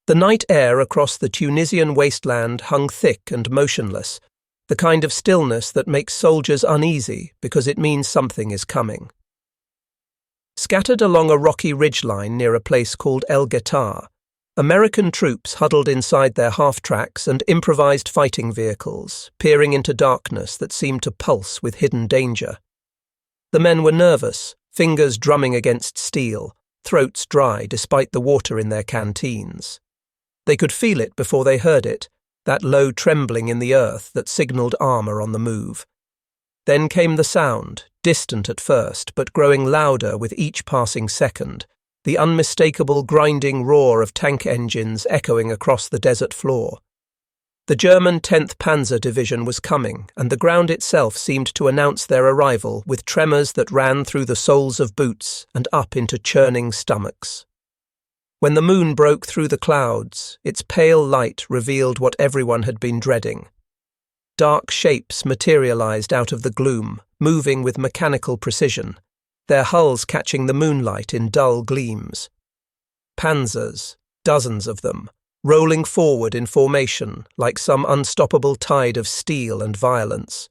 The night air across the Tunisian wasteland hung thick and motionless, the kind of stillness that makes soldiers uneasy because it means something is coming. Scattered along a rocky ridgeline near a place called El Guetar, American troops huddled inside their half-tracks and improvised fighting vehicles, peering into darkness that seemed to pulse with hidden danger. The men were nervous, fingers drumming against steel, throats dry despite the water in their canteens. They could feel it before they heard it, that low trembling in the earth that signalled armour on the move. Then came the sound, distant at first, but growing louder with each passing second, the unmistakable grinding roar of tank engines echoing across the desert floor. The German 10th Panzer Division was coming, and the ground itself seemed to announce their arrival with tremors that ran through the soles of boots and up into churning stomachs. When the moon broke through the clouds, its pale light revealed what everyone had been dreading. Dark shapes materialized out of the gloom, moving with mechanical precision, their hulls catching the moonlight in dull gleams. Panzers, dozens of them, rolling forward in formation like some unstoppable tide of steel and violence.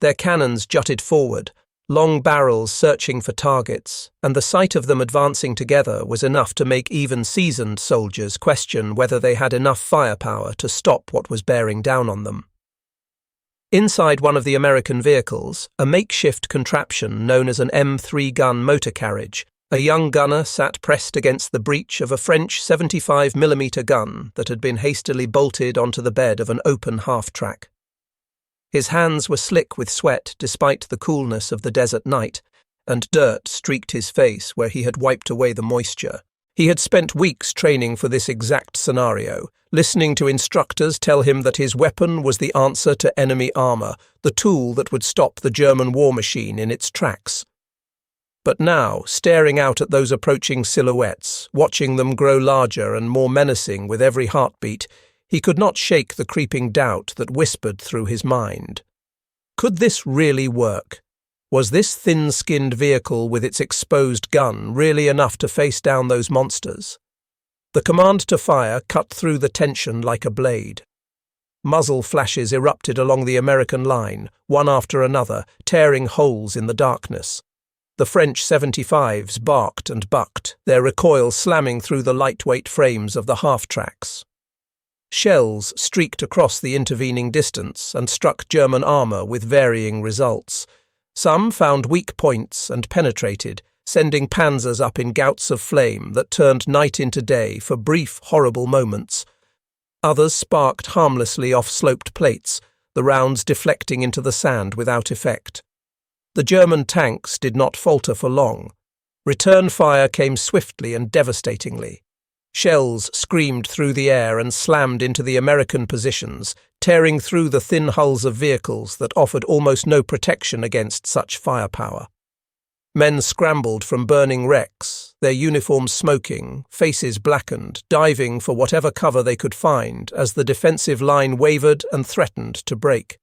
Their cannons jutted forward, long barrels searching for targets, and the sight of them advancing together was enough to make even seasoned soldiers question whether they had enough firepower to stop what was bearing down on them. Inside one of the American vehicles, a makeshift contraption known as an M3 gun motor carriage, a young gunner sat pressed against the breech of a French 75mm gun that had been hastily bolted onto the bed of an open half-track. His hands were slick with sweat despite the coolness of the desert night, and dirt streaked his face where he had wiped away the moisture. He had spent weeks training for this exact scenario, listening to instructors tell him that his weapon was the answer to enemy armour, the tool that would stop the German war machine in its tracks. But now, staring out at those approaching silhouettes, watching them grow larger and more menacing with every heartbeat, he could not shake the creeping doubt that whispered through his mind. Could this really work? Was this thin-skinned vehicle with its exposed gun really enough to face down those monsters? The command to fire cut through the tension like a blade. Muzzle flashes erupted along the American line, one after another, tearing holes in the darkness. The French 75s barked and bucked, their recoil slamming through the lightweight frames of the half-tracks. Shells streaked across the intervening distance and struck German armour with varying results. Some found weak points and penetrated, sending panzers up in gouts of flame that turned night into day for brief, horrible moments. Others sparked harmlessly off sloped plates, the rounds deflecting into the sand without effect. The German tanks did not falter for long. Return fire came swiftly and devastatingly. Shells screamed through the air and slammed into the American positions, tearing through the thin hulls of vehicles that offered almost no protection against such firepower. Men scrambled from burning wrecks, their uniforms smoking, faces blackened, diving for whatever cover they could find as the defensive line wavered and threatened to break.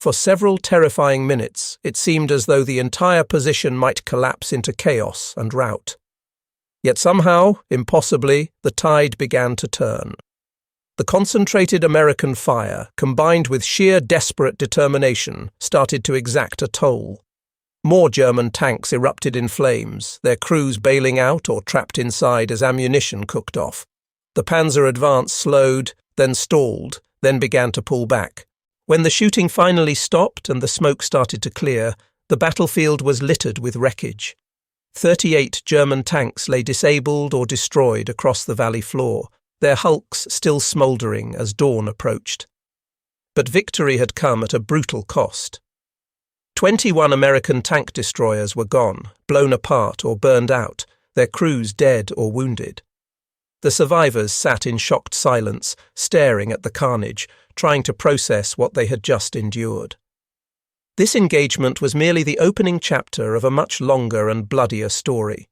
For several terrifying minutes, it seemed as though the entire position might collapse into chaos and rout. Yet somehow, impossibly, the tide began to turn. The concentrated American fire, combined with sheer desperate determination, started to exact a toll. More German tanks erupted in flames, their crews bailing out or trapped inside as ammunition cooked off. The panzer advance slowed, then stalled, then began to pull back. When the shooting finally stopped and the smoke started to clear, the battlefield was littered with wreckage. 38 German tanks lay disabled or destroyed across the valley floor, their hulks still smouldering as dawn approached. But victory had come at a brutal cost. 21 American tank destroyers were gone, blown apart or burned out, their crews dead or wounded. The survivors sat in shocked silence, staring at the carnage, trying to process what they had just endured. This engagement was merely the opening chapter of a much longer and bloodier story.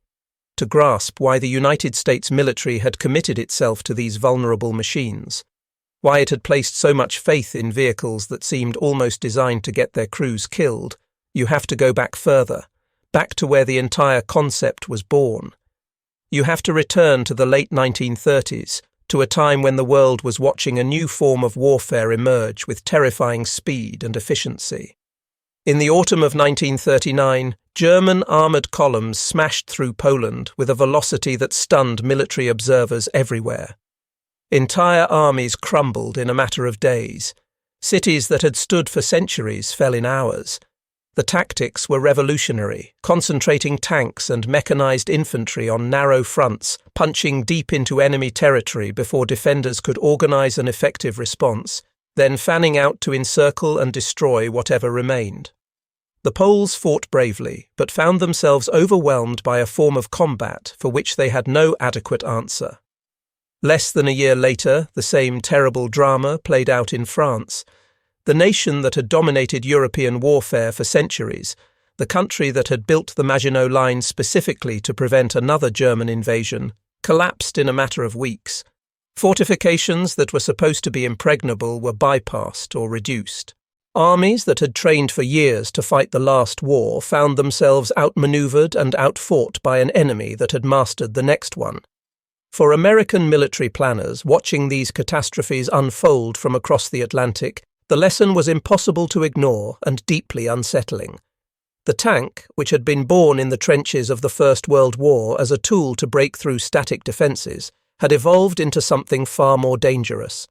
To grasp why the United States military had committed itself to these vulnerable machines, why it had placed so much faith in vehicles that seemed almost designed to get their crews killed, you have to go back further, back to where the entire concept was born. You have to return to the late 1930s, to a time when the world was watching a new form of warfare emerge with terrifying speed and efficiency. In the autumn of 1939, German armoured columns smashed through Poland with a velocity that stunned military observers everywhere. Entire armies crumbled in a matter of days. Cities that had stood for centuries fell in hours. The tactics were revolutionary, concentrating tanks and mechanised infantry on narrow fronts, punching deep into enemy territory before defenders could organise an effective response, then fanning out to encircle and destroy whatever remained. The Poles fought bravely, but found themselves overwhelmed by a form of combat for which they had no adequate answer. Less than a year later, the same terrible drama played out in France. The nation that had dominated European warfare for centuries, the country that had built the Maginot Line specifically to prevent another German invasion, collapsed in a matter of weeks. Fortifications that were supposed to be impregnable were bypassed or reduced. Armies that had trained for years to fight the last war found themselves outmaneuvered and outfought by an enemy that had mastered the next one. For American military planners watching these catastrophes unfold from across the Atlantic, the lesson was impossible to ignore and deeply unsettling. The tank, which had been born in the trenches of the First World War as a tool to break through static defences, had evolved into something far more dangerous.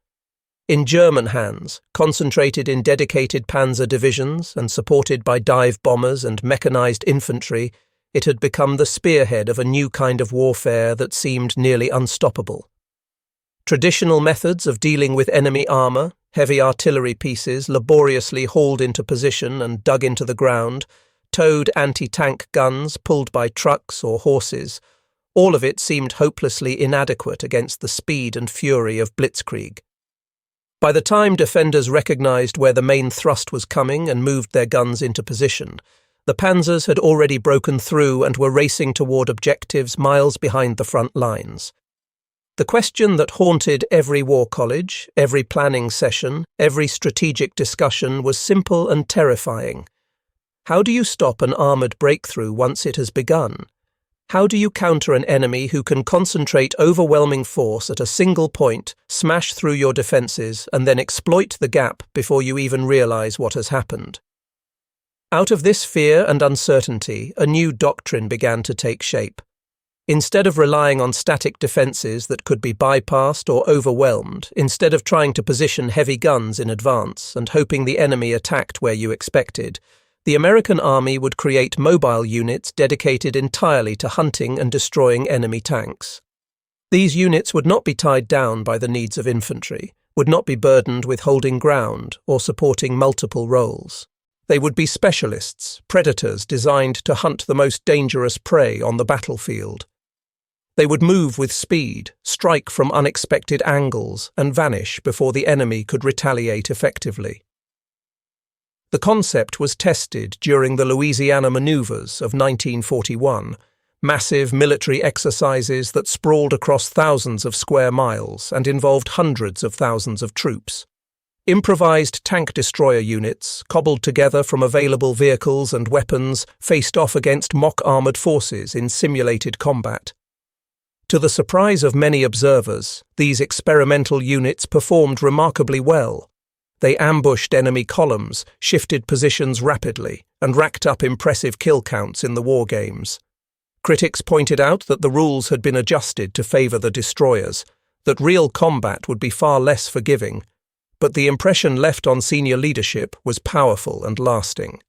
In German hands, concentrated in dedicated panzer divisions and supported by dive bombers and mechanised infantry, it had become the spearhead of a new kind of warfare that seemed nearly unstoppable. Traditional methods of dealing with enemy armour, heavy artillery pieces laboriously hauled into position and dug into the ground, towed anti-tank guns pulled by trucks or horses, all of it seemed hopelessly inadequate against the speed and fury of blitzkrieg. By the time defenders recognised where the main thrust was coming and moved their guns into position, the panzers had already broken through and were racing toward objectives miles behind the front lines. The question that haunted every war college, every planning session, every strategic discussion was simple and terrifying. How do you stop an armoured breakthrough once it has begun? How do you counter an enemy who can concentrate overwhelming force at a single point, smash through your defences, and then exploit the gap before you even realise what has happened? Out of this fear and uncertainty, a new doctrine began to take shape. Instead of relying on static defences that could be bypassed or overwhelmed, instead of trying to position heavy guns in advance and hoping the enemy attacked where you expected, the American army would create mobile units dedicated entirely to hunting and destroying enemy tanks. These units would not be tied down by the needs of infantry, would not be burdened with holding ground or supporting multiple roles. They would be specialists, predators designed to hunt the most dangerous prey on the battlefield. They would move with speed, strike from unexpected angles, and vanish before the enemy could retaliate effectively. The concept was tested during the Louisiana Maneuvers of 1941, massive military exercises that sprawled across thousands of square miles and involved hundreds of thousands of troops. Improvised tank destroyer units, cobbled together from available vehicles and weapons, faced off against mock-armoured forces in simulated combat. To the surprise of many observers, these experimental units performed remarkably well. They ambushed enemy columns, shifted positions rapidly, and racked up impressive kill counts in the war games. Critics pointed out that the rules had been adjusted to favour the destroyers, that real combat would be far less forgiving, but the impression left on senior leadership was powerful and lasting.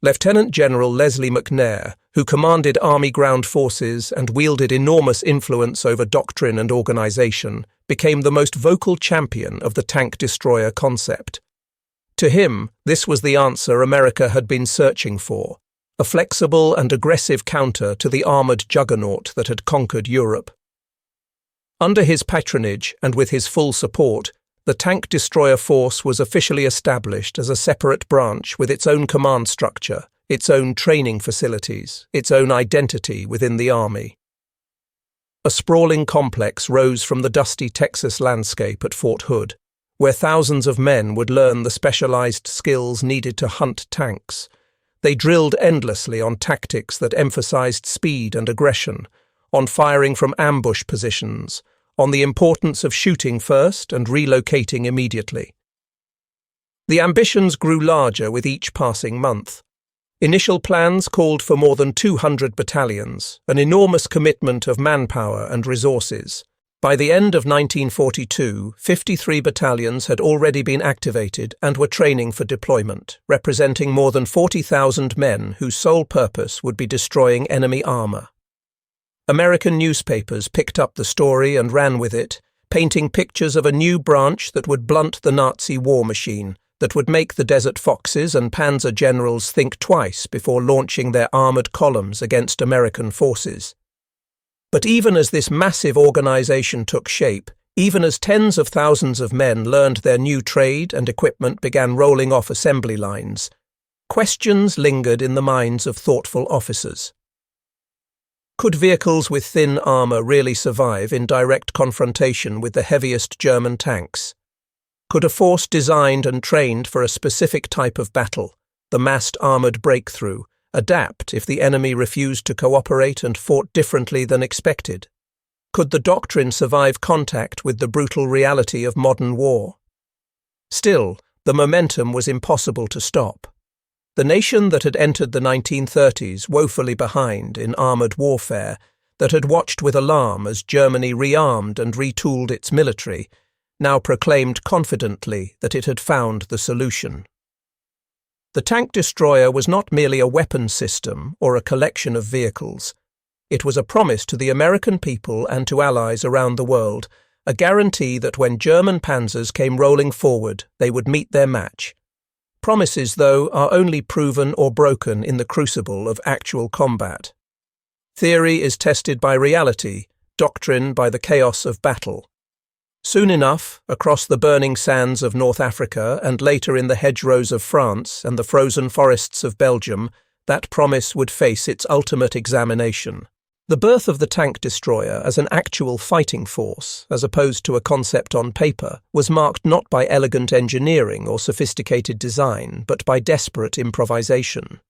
Lieutenant General Leslie McNair, who commanded Army ground forces and wielded enormous influence over doctrine and organisation, became the most vocal champion of the tank destroyer concept. To him, this was the answer America had been searching for, a flexible and aggressive counter to the armoured juggernaut that had conquered Europe. Under his patronage and with his full support, the tank destroyer force was officially established as a separate branch with its own command structure, its own training facilities, its own identity within the Army. A sprawling complex rose from the dusty Texas landscape at Fort Hood, where thousands of men would learn the specialized skills needed to hunt tanks. They drilled endlessly on tactics that emphasized speed and aggression, on firing from ambush positions, on the importance of shooting first and relocating immediately. The ambitions grew larger with each passing month. Initial plans called for more than 200 battalions, an enormous commitment of manpower and resources. By the end of 1942, 53 battalions had already been activated and were training for deployment, representing more than 40,000 men whose sole purpose would be destroying enemy armor. American newspapers picked up the story and ran with it, painting pictures of a new branch that would blunt the Nazi war machine, that would make the Desert Foxes and Panzer generals think twice before launching their armored columns against American forces. But even as this massive organization took shape, even as tens of thousands of men learned their new trade and equipment began rolling off assembly lines, questions lingered in the minds of thoughtful officers. Could vehicles with thin armor really survive in direct confrontation with the heaviest German tanks? Could a force designed and trained for a specific type of battle, the massed armored breakthrough, adapt if the enemy refused to cooperate and fought differently than expected? Could the doctrine survive contact with the brutal reality of modern war? Still, the momentum was impossible to stop. The nation that had entered the 1930s woefully behind in armoured warfare, that had watched with alarm as Germany rearmed and retooled its military, now proclaimed confidently that it had found the solution. The tank destroyer was not merely a weapon system or a collection of vehicles. It was a promise to the American people and to allies around the world, a guarantee that when German panzers came rolling forward, they would meet their match. Promises, though, are only proven or broken in the crucible of actual combat. Theory is tested by reality, doctrine by the chaos of battle. Soon enough, across the burning sands of North Africa and later in the hedgerows of France and the frozen forests of Belgium, that promise would face its ultimate examination. The birth of the tank destroyer as an actual fighting force, as opposed to a concept on paper, was marked not by elegant engineering or sophisticated design, but by desperate improvisation.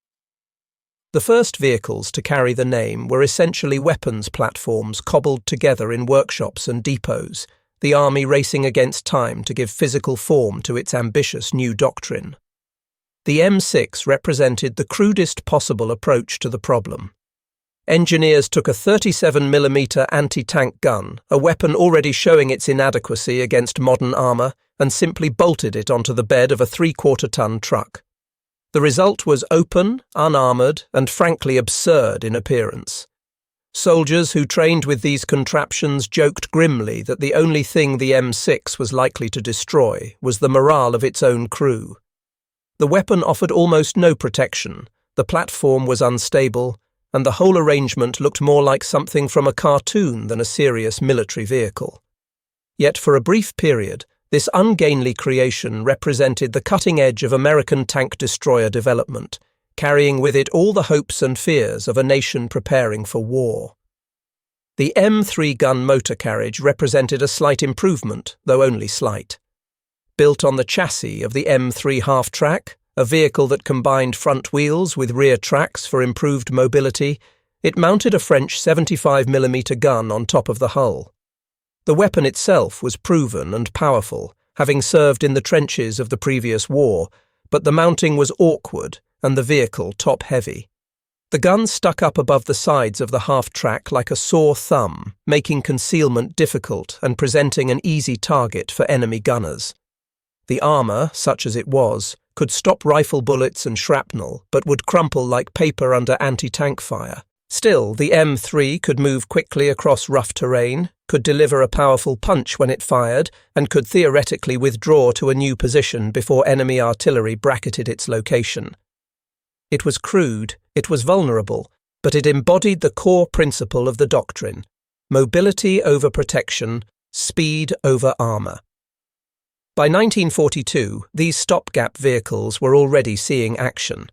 The first vehicles to carry the name were essentially weapons platforms cobbled together in workshops and depots, the army racing against time to give physical form to its ambitious new doctrine. The M6 represented the crudest possible approach to the problem. Engineers took a 37mm anti-tank gun, a weapon already showing its inadequacy against modern armour, and simply bolted it onto the bed of a 3/4-ton truck. The result was open, unarmoured, and frankly absurd in appearance. Soldiers who trained with these contraptions joked grimly that the only thing the M6 was likely to destroy was the morale of its own crew. The weapon offered almost no protection, the platform was unstable, and the whole arrangement looked more like something from a cartoon than a serious military vehicle. Yet for a brief period, this ungainly creation represented the cutting edge of American tank destroyer development, carrying with it all the hopes and fears of a nation preparing for war. The M3 gun motor carriage represented a slight improvement, though only slight. Built on the chassis of the M3 half-track, a vehicle that combined front wheels with rear tracks for improved mobility, it mounted a French 75mm gun on top of the hull. The weapon itself was proven and powerful, having served in the trenches of the previous war, but the mounting was awkward and the vehicle top-heavy. The gun stuck up above the sides of the half-track like a sore thumb, making concealment difficult and presenting an easy target for enemy gunners. The armour, such as it was, could stop rifle bullets and shrapnel, but would crumple like paper under anti-tank fire. Still, the M3 could move quickly across rough terrain, could deliver a powerful punch when it fired, and could theoretically withdraw to a new position before enemy artillery bracketed its location. It was crude, it was vulnerable, but it embodied the core principle of the doctrine: mobility over protection, speed over armour. By 1942, these stopgap vehicles were already seeing action.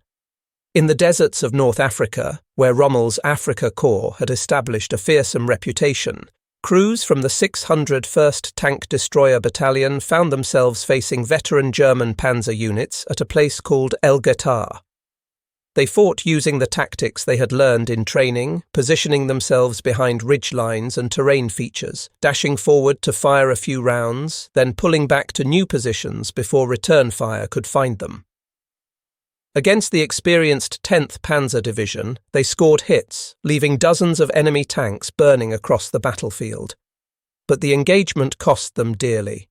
In the deserts of North Africa, where Rommel's Afrika Korps had established a fearsome reputation, crews from the 601st Tank Destroyer Battalion found themselves facing veteran German panzer units at a place called El Ghetar. They fought using the tactics they had learned in training, positioning themselves behind ridge lines and terrain features, dashing forward to fire a few rounds, then pulling back to new positions before return fire could find them. Against the experienced 10th Panzer Division, they scored hits, leaving dozens of enemy tanks burning across the battlefield. But the engagement cost them dearly.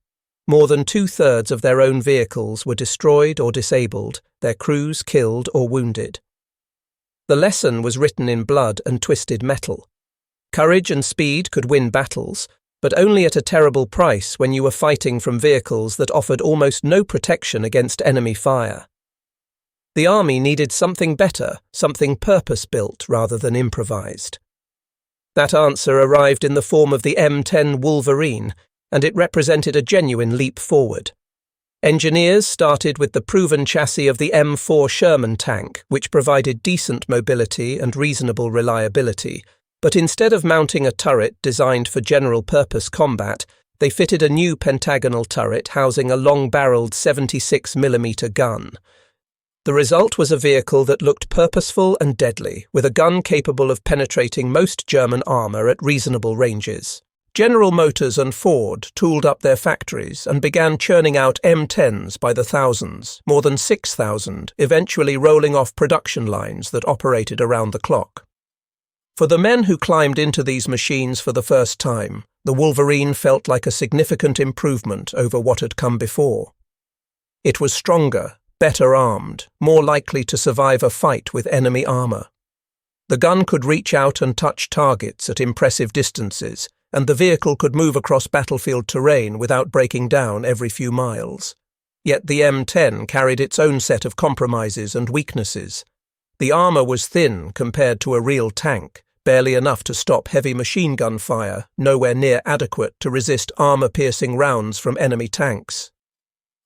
More than 2/3 of their own vehicles were destroyed or disabled, their crews killed or wounded. The lesson was written in blood and twisted metal. Courage and speed could win battles, but only at a terrible price when you were fighting from vehicles that offered almost no protection against enemy fire. The army needed something better, something purpose-built rather than improvised. That answer arrived in the form of the M10 Wolverine, and it represented a genuine leap forward. Engineers started with the proven chassis of the M4 Sherman tank, which provided decent mobility and reasonable reliability, but instead of mounting a turret designed for general-purpose combat, they fitted a new pentagonal turret housing a long-barreled 76mm gun. The result was a vehicle that looked purposeful and deadly, with a gun capable of penetrating most German armour at reasonable ranges. General Motors and Ford tooled up their factories and began churning out M10s by the thousands, more than 6,000, eventually rolling off production lines that operated around the clock. For the men who climbed into these machines for the first time, the Wolverine felt like a significant improvement over what had come before. It was stronger, better armed, more likely to survive a fight with enemy armour. The gun could reach out and touch targets at impressive distances, and the vehicle could move across battlefield terrain without breaking down every few miles. Yet the M10 carried its own set of compromises and weaknesses. The armour was thin compared to a real tank, barely enough to stop heavy machine gun fire, nowhere near adequate to resist armour-piercing rounds from enemy tanks.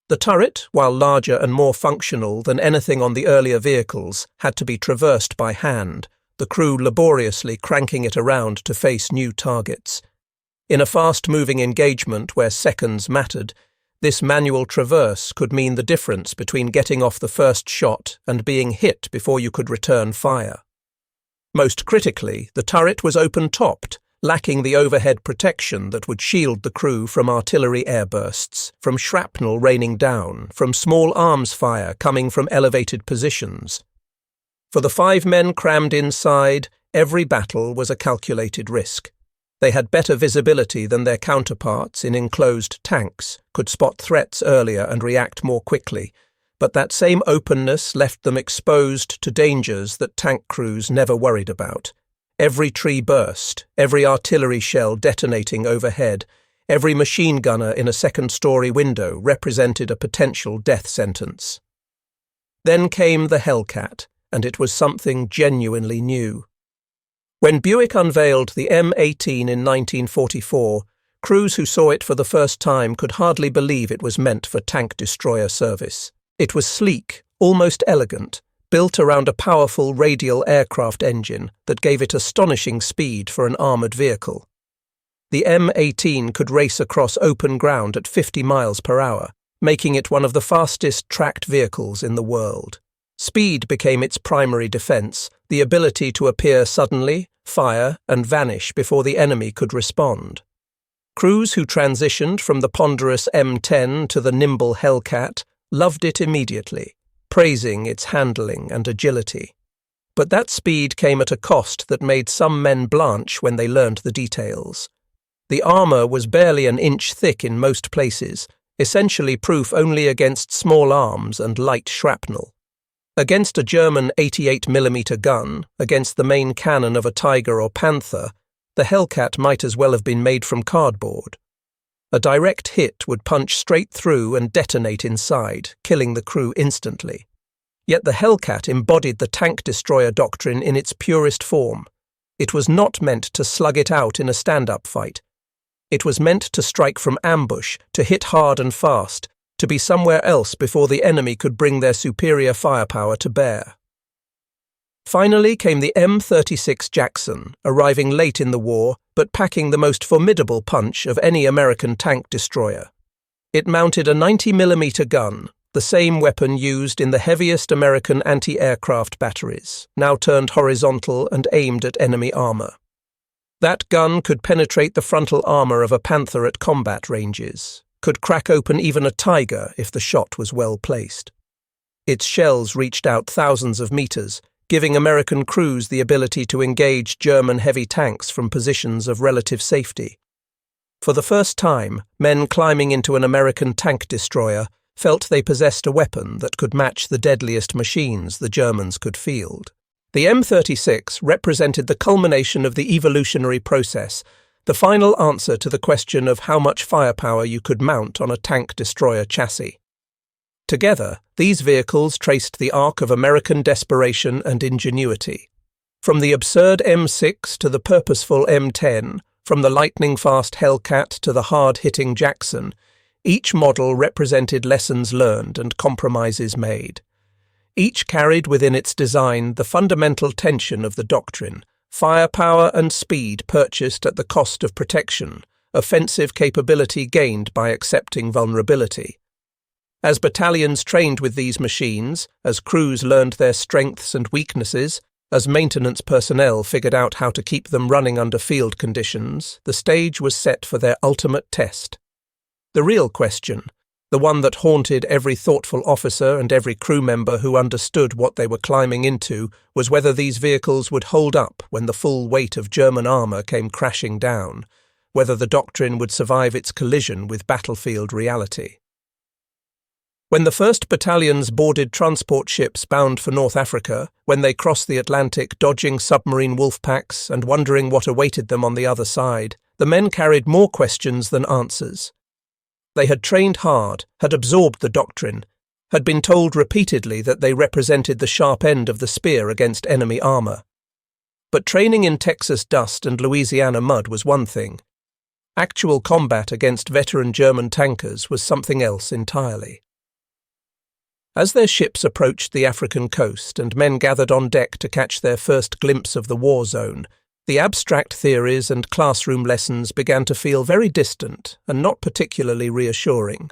The turret, while larger and more functional than anything on the earlier vehicles, had to be traversed by hand, the crew laboriously cranking it around to face new targets. In a fast-moving engagement where seconds mattered, this manual traverse could mean the difference between getting off the first shot and being hit before you could return fire. Most critically, the turret was open-topped, lacking the overhead protection that would shield the crew from artillery airbursts, from shrapnel raining down, from small arms fire coming from elevated positions. For the 5 men crammed inside, every battle was a calculated risk. They had better visibility than their counterparts in enclosed tanks, could spot threats earlier and react more quickly, but that same openness left them exposed to dangers that tank crews never worried about. Every tree burst, every artillery shell detonating overhead, every machine gunner in a second-story window represented a potential death sentence. Then came the Hellcat, and it was something genuinely new. When Buick unveiled the M18 in 1944, crews who saw it for the first time could hardly believe it was meant for tank destroyer service. It was sleek, almost elegant, built around a powerful radial aircraft engine that gave it astonishing speed for an armoured vehicle. The M18 could race across open ground at 50 miles per hour, making it one of the fastest tracked vehicles in the world. Speed became its primary defence, the ability to appear suddenly, fire, and vanish before the enemy could respond. Crews who transitioned from the ponderous M10 to the nimble Hellcat loved it immediately, praising its handling and agility. But that speed came at a cost that made some men blanch when they learned the details. The armour was barely an inch thick in most places, essentially proof only against small arms and light shrapnel. Against a German 88mm gun, against the main cannon of a Tiger or Panther, the Hellcat might as well have been made from cardboard. A direct hit would punch straight through and detonate inside, killing the crew instantly. Yet the Hellcat embodied the tank destroyer doctrine in its purest form. It was not meant to slug it out in a stand-up fight. It was meant to strike from ambush, to hit hard and fast, to be somewhere else before the enemy could bring their superior firepower to bear. Finally came the M36 Jackson, arriving late in the war, but packing the most formidable punch of any American tank destroyer. It mounted a 90mm gun, the same weapon used in the heaviest American anti-aircraft batteries, now turned horizontal and aimed at enemy armor. That gun could penetrate the frontal armor of a Panther at combat ranges, could crack open even a Tiger if the shot was well placed. Its shells reached out thousands of meters, giving American crews the ability to engage German heavy tanks from positions of relative safety. For the first time, men climbing into an American tank destroyer felt they possessed a weapon that could match the deadliest machines the Germans could field. The M36 represented the culmination of the evolutionary process, the final answer to the question of how much firepower you could mount on a tank destroyer chassis. Together, these vehicles traced the arc of American desperation and ingenuity. From the absurd M6 to the purposeful M10, from the lightning-fast Hellcat to the hard-hitting Jackson, each model represented lessons learned and compromises made. Each carried within its design the fundamental tension of the doctrine: firepower and speed purchased at the cost of protection, offensive capability gained by accepting vulnerability. As battalions trained with these machines, as crews learned their strengths and weaknesses, as maintenance personnel figured out how to keep them running under field conditions, the stage was set for their ultimate test. The real question, the one that haunted every thoughtful officer and every crew member who understood what they were climbing into, was whether these vehicles would hold up when the full weight of German armor came crashing down, whether the doctrine would survive its collision with battlefield reality. When the 1st Battalions boarded transport ships bound for North Africa, when they crossed the Atlantic dodging submarine wolf packs and wondering what awaited them on the other side, the men carried more questions than answers. They had trained hard, had absorbed the doctrine, had been told repeatedly that they represented the sharp end of the spear against enemy armor. But training in Texas dust and Louisiana mud was one thing. Actual combat against veteran German tankers was something else entirely. As their ships approached the African coast and men gathered on deck to catch their first glimpse of the war zone, the abstract theories and classroom lessons began to feel very distant and not particularly reassuring.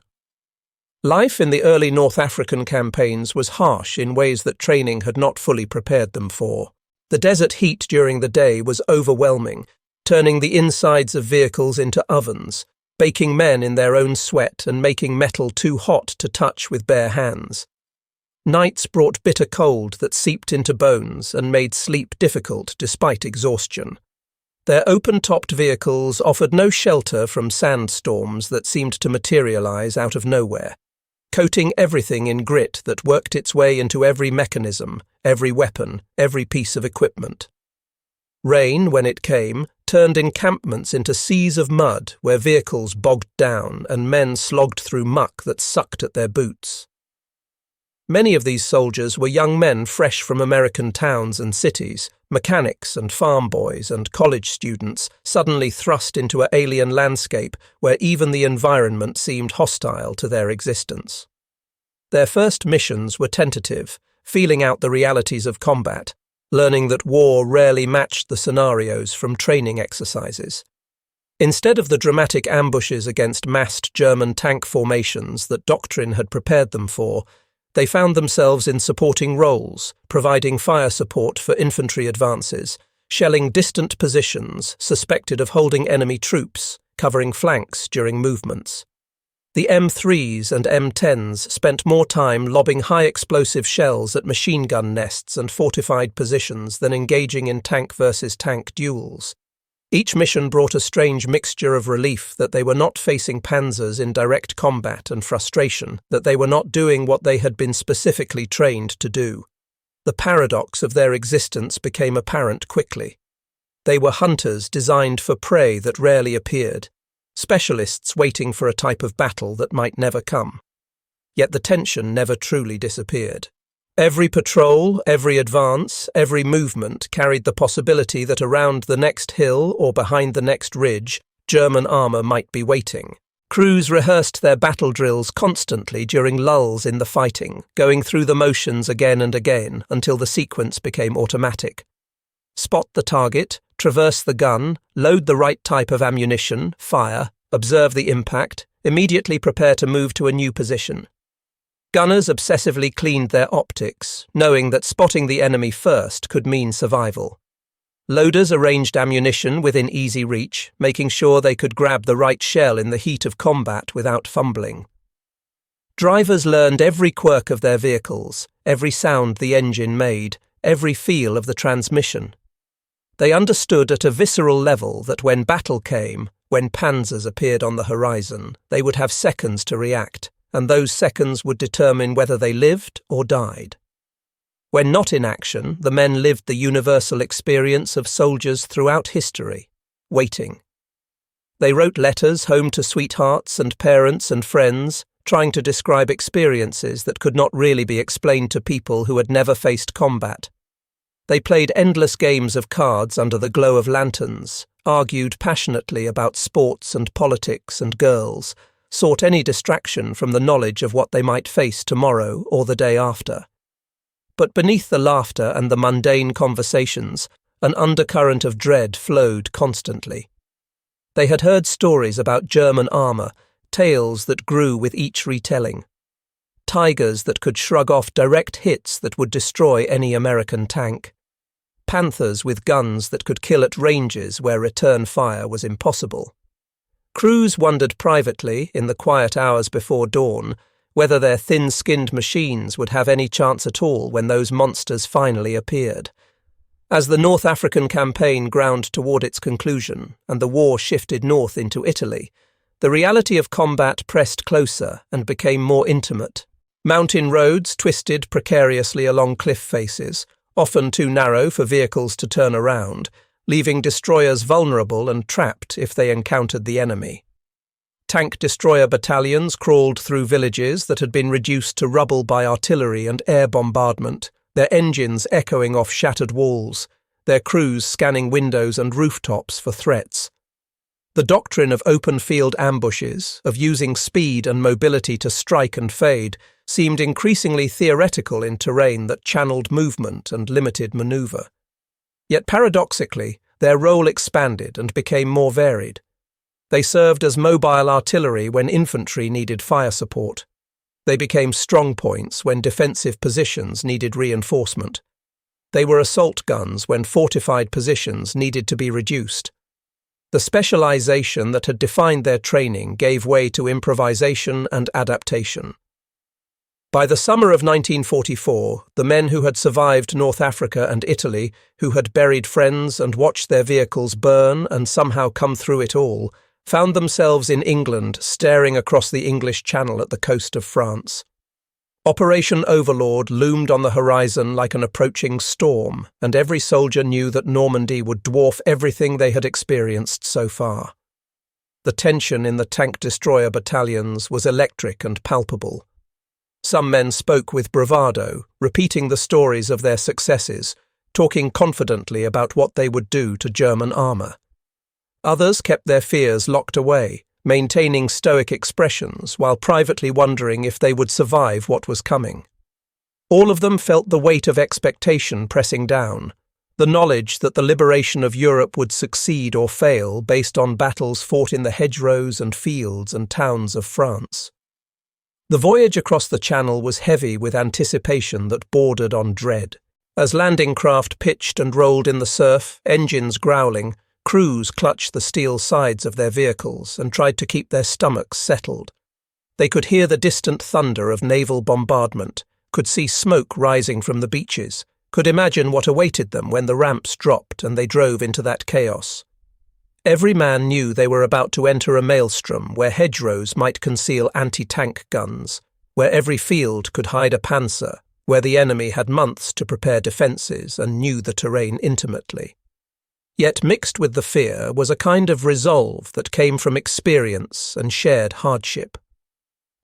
Life in the early North African campaigns was harsh in ways that training had not fully prepared them for. The desert heat during the day was overwhelming, turning the insides of vehicles into ovens, baking men in their own sweat and making metal too hot to touch with bare hands. Nights brought bitter cold that seeped into bones and made sleep difficult despite exhaustion. Their open-topped vehicles offered no shelter from sandstorms that seemed to materialize out of nowhere, coating everything in grit that worked its way into every mechanism, every weapon, every piece of equipment. Rain, when it came, turned encampments into seas of mud where vehicles bogged down and men slogged through muck that sucked at their boots. Many of these soldiers were young men fresh from American towns and cities, mechanics and farm boys and college students suddenly thrust into an alien landscape where even the environment seemed hostile to their existence. Their first missions were tentative, feeling out the realities of combat, learning that war rarely matched the scenarios from training exercises. Instead of the dramatic ambushes against massed German tank formations that doctrine had prepared them for, they found themselves in supporting roles, providing fire support for infantry advances, shelling distant positions suspected of holding enemy troops, covering flanks during movements. The M3s and M10s spent more time lobbing high-explosive shells at machine gun nests and fortified positions than engaging in tank versus tank duels. Each mission brought a strange mixture of relief that they were not facing panzers in direct combat and frustration that they were not doing what they had been specifically trained to do. The paradox of their existence became apparent quickly. They were hunters designed for prey that rarely appeared, specialists waiting for a type of battle that might never come. Yet the tension never truly disappeared. Every patrol, every advance, every movement carried the possibility that around the next hill or behind the next ridge, German armor might be waiting. Crews rehearsed their battle drills constantly during lulls in the fighting, going through the motions again and again until the sequence became automatic. Spot the target, traverse the gun, load the right type of ammunition, fire, observe the impact, immediately prepare to move to a new position. Gunners obsessively cleaned their optics, knowing that spotting the enemy first could mean survival. Loaders arranged ammunition within easy reach, making sure they could grab the right shell in the heat of combat without fumbling. Drivers learned every quirk of their vehicles, every sound the engine made, every feel of the transmission. They understood at a visceral level that when battle came, when panzers appeared on the horizon, they would have seconds to react, and those seconds would determine whether they lived or died. When not in action, the men lived the universal experience of soldiers throughout history, waiting. They wrote letters home to sweethearts and parents and friends, trying to describe experiences that could not really be explained to people who had never faced combat. They played endless games of cards under the glow of lanterns, argued passionately about sports and politics and girls, sought any distraction from the knowledge of what they might face tomorrow or the day after. But beneath the laughter and the mundane conversations, an undercurrent of dread flowed constantly. They had heard stories about German armour, tales that grew with each retelling. Tigers that could shrug off direct hits that would destroy any American tank. Panthers with guns that could kill at ranges where return fire was impossible. Crews wondered privately, in the quiet hours before dawn, whether their thin-skinned machines would have any chance at all when those monsters finally appeared. As the North African campaign ground toward its conclusion and the war shifted north into Italy, the reality of combat pressed closer and became more intimate. Mountain roads twisted precariously along cliff faces, often too narrow for vehicles to turn around, leaving destroyers vulnerable and trapped if they encountered the enemy. Tank destroyer battalions crawled through villages that had been reduced to rubble by artillery and air bombardment, their engines echoing off shattered walls, their crews scanning windows and rooftops for threats. The doctrine of open-field ambushes, of using speed and mobility to strike and fade, seemed increasingly theoretical in terrain that channeled movement and limited maneuver. Yet paradoxically, their role expanded and became more varied. They served as mobile artillery when infantry needed fire support. They became strong points when defensive positions needed reinforcement. They were assault guns when fortified positions needed to be reduced. The specialization that had defined their training gave way to improvisation and adaptation. By the summer of 1944, the men who had survived North Africa and Italy, who had buried friends and watched their vehicles burn and somehow come through it all, found themselves in England staring across the English Channel at the coast of France. Operation Overlord loomed on the horizon like an approaching storm, and every soldier knew that Normandy would dwarf everything they had experienced so far. The tension in the tank destroyer battalions was electric and palpable. Some men spoke with bravado, repeating the stories of their successes, talking confidently about what they would do to German armour. Others kept their fears locked away, maintaining stoic expressions while privately wondering if they would survive what was coming. All of them felt the weight of expectation pressing down, the knowledge that the liberation of Europe would succeed or fail based on battles fought in the hedgerows and fields and towns of France. The voyage across the Channel was heavy with anticipation that bordered on dread. As landing craft pitched and rolled in the surf, engines growling, crews clutched the steel sides of their vehicles and tried to keep their stomachs settled. They could hear the distant thunder of naval bombardment, could see smoke rising from the beaches, could imagine what awaited them when the ramps dropped and they drove into that chaos. Every man knew they were about to enter a maelstrom where hedgerows might conceal anti-tank guns, where every field could hide a panzer, where the enemy had months to prepare defences and knew the terrain intimately. Yet mixed with the fear was a kind of resolve that came from experience and shared hardship.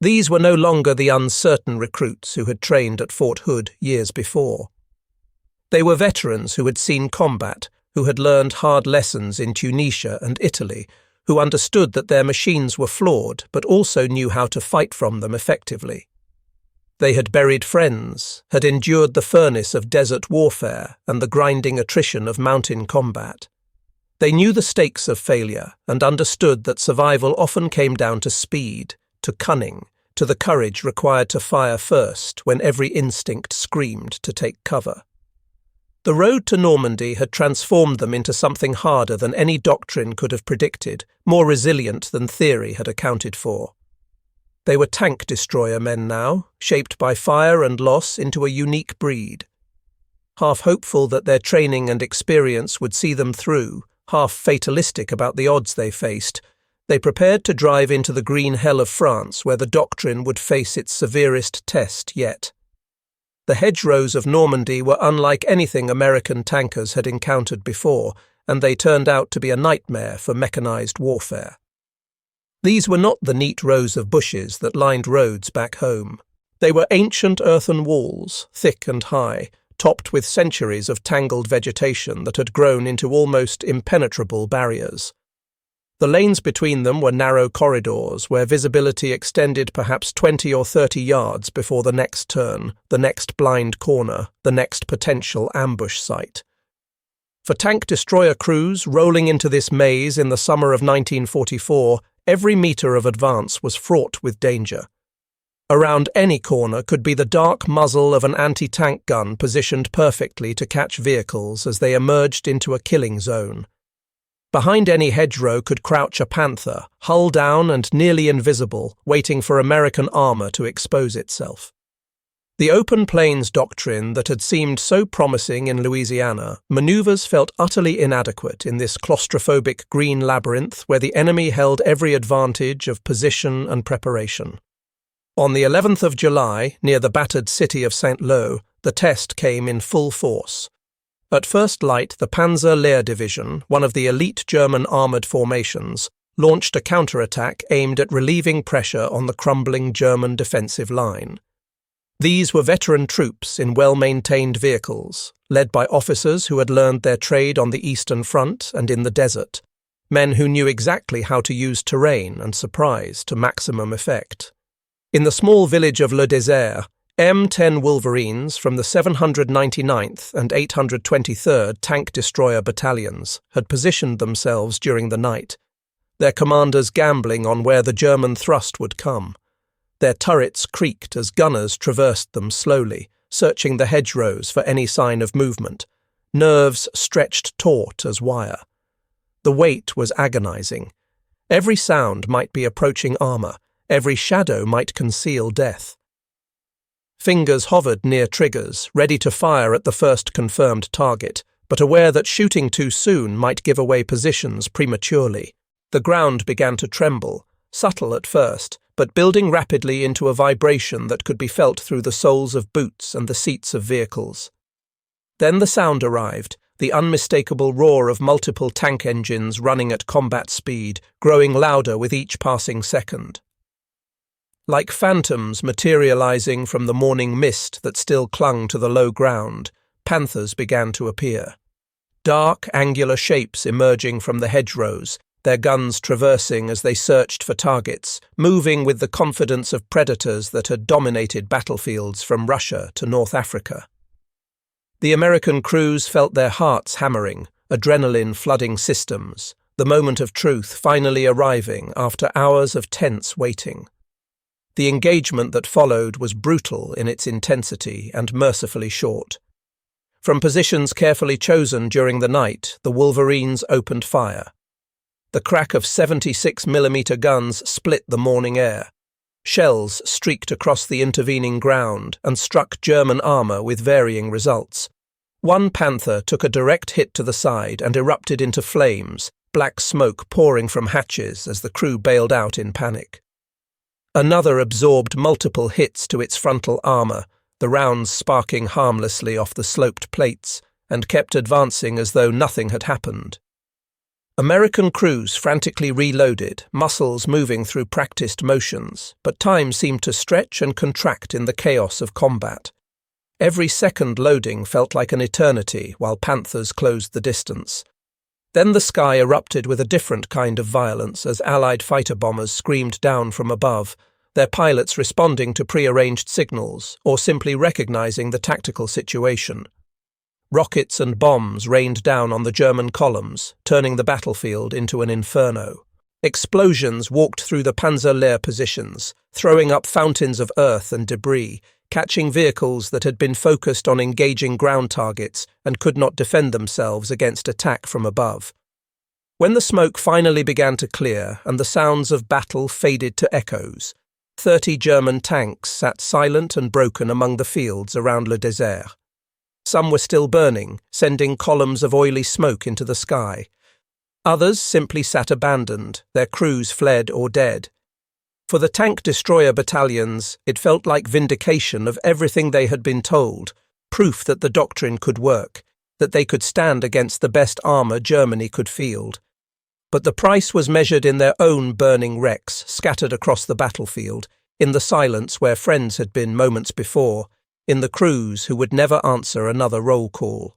These were no longer the uncertain recruits who had trained at Fort Hood years before. They were veterans who had seen combat, who had learned hard lessons in Tunisia and Italy, who understood that their machines were flawed but also knew how to fight from them effectively. They had buried friends, had endured the furnace of desert warfare and the grinding attrition of mountain combat. They knew the stakes of failure and understood that survival often came down to speed, to cunning, to the courage required to fire first when every instinct screamed to take cover. The road to Normandy had transformed them into something harder than any doctrine could have predicted, more resilient than theory had accounted for. They were tank destroyer men now, shaped by fire and loss into a unique breed. Half hopeful that their training and experience would see them through, half fatalistic about the odds they faced, they prepared to drive into the green hell of France where the doctrine would face its severest test yet. The hedgerows of Normandy were unlike anything American tankers had encountered before, and they turned out to be a nightmare for mechanized warfare. These were not the neat rows of bushes that lined roads back home. They were ancient earthen walls, thick and high, topped with centuries of tangled vegetation that had grown into almost impenetrable barriers. The lanes between them were narrow corridors where visibility extended perhaps 20 or 30 yards before the next turn, the next blind corner, the next potential ambush site. For tank destroyer crews rolling into this maze in the summer of 1944, every metre of advance was fraught with danger. Around any corner could be the dark muzzle of an anti-tank gun positioned perfectly to catch vehicles as they emerged into a killing zone. Behind any hedgerow could crouch a panther, hull down and nearly invisible, waiting for American armour to expose itself. The open plains doctrine that had seemed so promising in Louisiana, manoeuvres felt utterly inadequate in this claustrophobic green labyrinth where the enemy held every advantage of position and preparation. On the 11th of July, near the battered city of St. Lô, the test came in full force. At first light, the Panzer Lehr Division, one of the elite German armoured formations, launched a counterattack aimed at relieving pressure on the crumbling German defensive line. These were veteran troops in well-maintained vehicles, led by officers who had learned their trade on the Eastern Front and in the desert, men who knew exactly how to use terrain and surprise to maximum effect. In the small village of Le Désert, M10 Wolverines from the 799th and 823rd Tank Destroyer Battalions had positioned themselves during the night, their commanders gambling on where the German thrust would come. Their turrets creaked as gunners traversed them slowly, searching the hedgerows for any sign of movement, nerves stretched taut as wire. The wait was agonizing. Every sound might be approaching armor, every shadow might conceal death. Fingers hovered near triggers, ready to fire at the first confirmed target, but aware that shooting too soon might give away positions prematurely. The ground began to tremble, subtle at first, but building rapidly into a vibration that could be felt through the soles of boots and the seats of vehicles. Then the sound arrived, the unmistakable roar of multiple tank engines running at combat speed, growing louder with each passing second. Like phantoms materializing from the morning mist that still clung to the low ground, panthers began to appear. Dark, angular shapes emerging from the hedgerows, their guns traversing as they searched for targets, moving with the confidence of predators that had dominated battlefields from Russia to North Africa. The American crews felt their hearts hammering, adrenaline flooding systems, the moment of truth finally arriving after hours of tense waiting. The engagement that followed was brutal in its intensity and mercifully short. From positions carefully chosen during the night, the Wolverines opened fire. The crack of 76mm guns split the morning air. Shells streaked across the intervening ground and struck German armour with varying results. One Panther took a direct hit to the side and erupted into flames, black smoke pouring from hatches as the crew bailed out in panic. Another absorbed multiple hits to its frontal armour, the rounds sparking harmlessly off the sloped plates, and kept advancing as though nothing had happened. American crews frantically reloaded, muscles moving through practiced motions, but time seemed to stretch and contract in the chaos of combat. Every second loading felt like an eternity while Panthers closed the distance. Then the sky erupted with a different kind of violence as Allied fighter bombers screamed down from above, their pilots responding to pre-arranged signals or simply recognizing the tactical situation. Rockets and bombs rained down on the German columns, turning the battlefield into an inferno. Explosions walked through the Panzer-Lehr positions, throwing up fountains of earth and debris, catching vehicles that had been focused on engaging ground targets and could not defend themselves against attack from above. When the smoke finally began to clear and the sounds of battle faded to echoes, 30 German tanks sat silent and broken among the fields around Le Désert. Some were still burning, sending columns of oily smoke into the sky. Others simply sat abandoned, their crews fled or dead. For the tank destroyer battalions, it felt like vindication of everything they had been told, proof that the doctrine could work, that they could stand against the best armour Germany could field. But the price was measured in their own burning wrecks scattered across the battlefield, in the silence where friends had been moments before, in the crews who would never answer another roll call.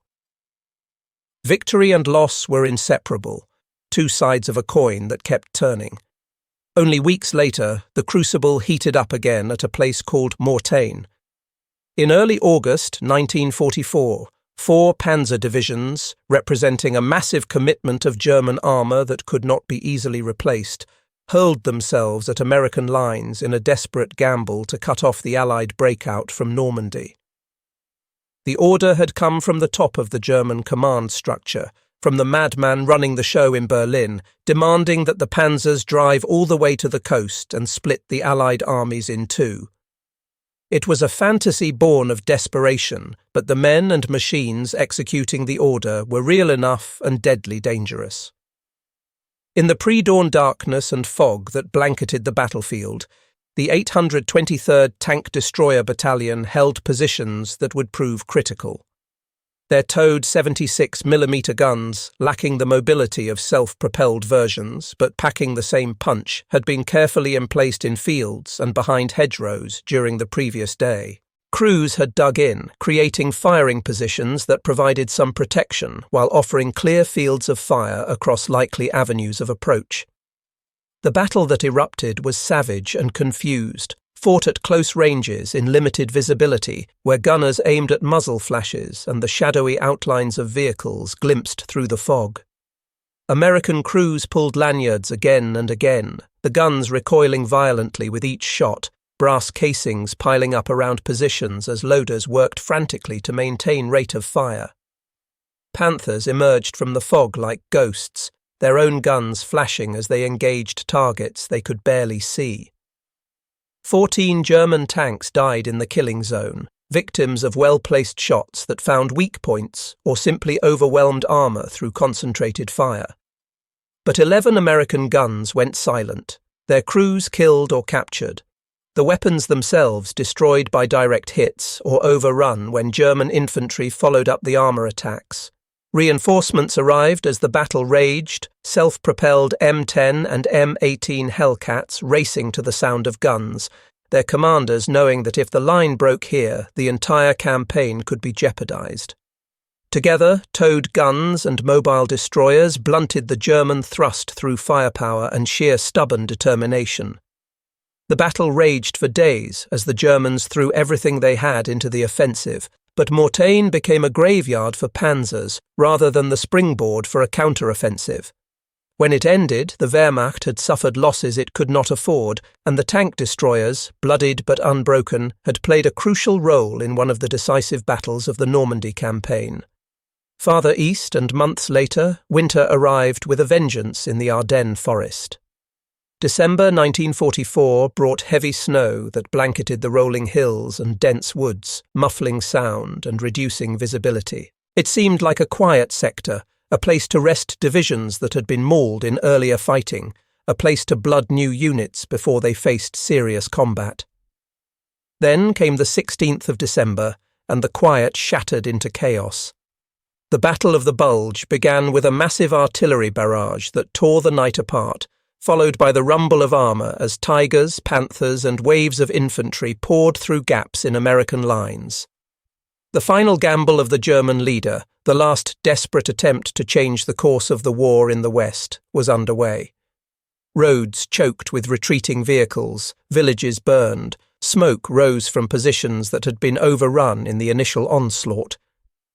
Victory and loss were inseparable, two sides of a coin that kept turning. Only weeks later, the crucible heated up again at a place called Mortagne. In early August 1944, 4 panzer divisions, representing a massive commitment of German armour that could not be easily replaced, hurled themselves at American lines in a desperate gamble to cut off the Allied breakout from Normandy. The order had come from the top of the German command structure, from the madman running the show in Berlin, demanding that the panzers drive all the way to the coast and split the Allied armies in two. It was a fantasy born of desperation, but the men and machines executing the order were real enough and deadly dangerous. In the pre-dawn darkness and fog that blanketed the battlefield, the 823rd Tank Destroyer Battalion held positions that would prove critical. Their towed 76mm guns, lacking the mobility of self-propelled versions but packing the same punch, had been carefully emplaced in fields and behind hedgerows during the previous day. Crews had dug in, creating firing positions that provided some protection while offering clear fields of fire across likely avenues of approach. The battle that erupted was savage and confused, fought at close ranges in limited visibility, where gunners aimed at muzzle flashes and the shadowy outlines of vehicles glimpsed through the fog. American crews pulled lanyards again and again, the guns recoiling violently with each shot, brass casings piling up around positions as loaders worked frantically to maintain rate of fire. Panthers emerged from the fog like ghosts, their own guns flashing as they engaged targets they could barely see. 14 German tanks died in the killing zone, victims of well-placed shots that found weak points or simply overwhelmed armour through concentrated fire. But 11 American guns went silent, their crews killed or captured, the weapons themselves destroyed by direct hits or overrun when German infantry followed up the armour attacks. Reinforcements arrived as the battle raged, self-propelled M10 and M18 Hellcats racing to the sound of guns, their commanders knowing that if the line broke here, the entire campaign could be jeopardized. Together, towed guns and mobile destroyers blunted the German thrust through firepower and sheer stubborn determination. The battle raged for days as the Germans threw everything they had into the offensive, but Mortagne became a graveyard for panzers rather than the springboard for a counter-offensive. When it ended, the Wehrmacht had suffered losses it could not afford, and the tank destroyers, bloodied but unbroken, had played a crucial role in one of the decisive battles of the Normandy campaign. Farther east and months later, winter arrived with a vengeance in the Ardennes forest. December 1944 brought heavy snow that blanketed the rolling hills and dense woods, muffling sound and reducing visibility. It seemed like a quiet sector, a place to rest divisions that had been mauled in earlier fighting, a place to blood new units before they faced serious combat. Then came the 16th of December, and the quiet shattered into chaos. The Battle of the Bulge began with a massive artillery barrage that tore the night apart, followed by the rumble of armour as Tigers, Panthers and waves of infantry poured through gaps in American lines. The final gamble of the German leader, the last desperate attempt to change the course of the war in the West, was underway. Roads choked with retreating vehicles, villages burned, smoke rose from positions that had been overrun in the initial onslaught.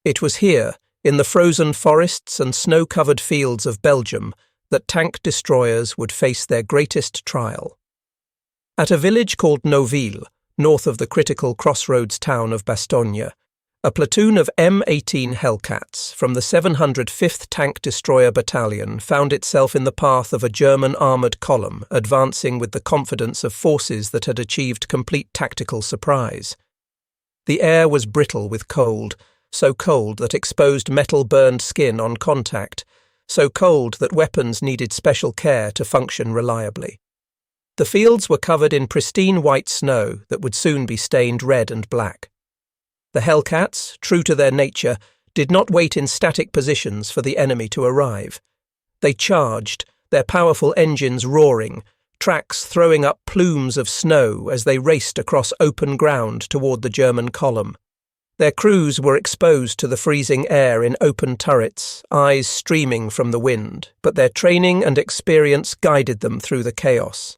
It was here, in the frozen forests and snow-covered fields of Belgium, that tank destroyers would face their greatest trial. At a village called Noville, north of the critical crossroads town of Bastogne, a platoon of M18 Hellcats from the 705th Tank Destroyer Battalion found itself in the path of a German armoured column advancing with the confidence of forces that had achieved complete tactical surprise. The air was brittle with cold, so cold that exposed metal burned skin on contact, so cold that weapons needed special care to function reliably. The fields were covered in pristine white snow that would soon be stained red and black. The Hellcats, true to their nature, did not wait in static positions for the enemy to arrive. They charged, their powerful engines roaring, tracks throwing up plumes of snow as they raced across open ground toward the German column. Their crews were exposed to the freezing air in open turrets, eyes streaming from the wind, but their training and experience guided them through the chaos.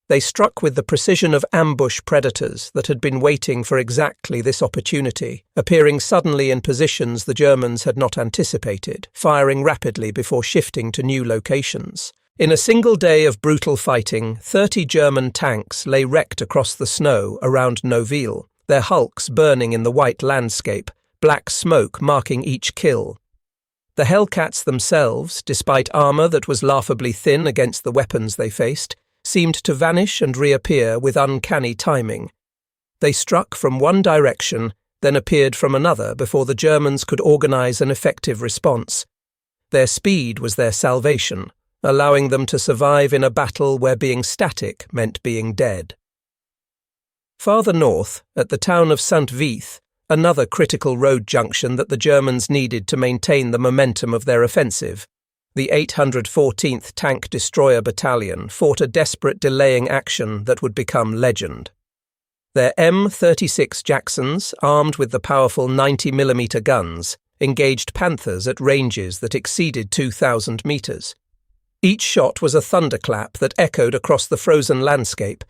They struck with the precision of ambush predators that had been waiting for exactly this opportunity, appearing suddenly in positions the Germans had not anticipated, firing rapidly before shifting to new locations. In a single day of brutal fighting, 30 German tanks lay wrecked across the snow around Noville, their hulks burning in the white landscape, black smoke marking each kill. The Hellcats themselves, despite armour that was laughably thin against the weapons they faced, seemed to vanish and reappear with uncanny timing. They struck from one direction, then appeared from another before the Germans could organise an effective response. Their speed was their salvation, allowing them to survive in a battle where being static meant being dead. Farther north, at the town of Saint-Vith, another critical road junction that the Germans needed to maintain the momentum of their offensive, the 814th Tank Destroyer Battalion fought a desperate delaying action that would become legend. Their M36 Jacksons, armed with the powerful 90mm guns, engaged Panthers at ranges that exceeded 2,000 metres. Each shot was a thunderclap that echoed across the frozen landscape.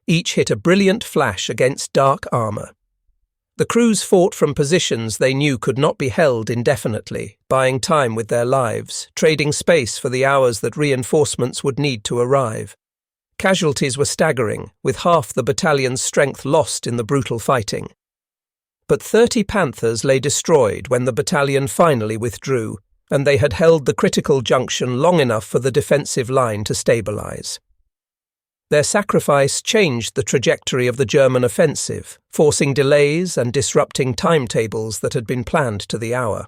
Each hit a brilliant flash against dark armour. The crews fought from positions they knew could not be held indefinitely, buying time with their lives, trading space for the hours that reinforcements would need to arrive. Casualties were staggering, with half the battalion's strength lost in the brutal fighting. But 30 Panthers lay destroyed when the battalion finally withdrew, and they had held the critical junction long enough for the defensive line to stabilise. Their sacrifice changed the trajectory of the German offensive, forcing delays and disrupting timetables that had been planned to the hour.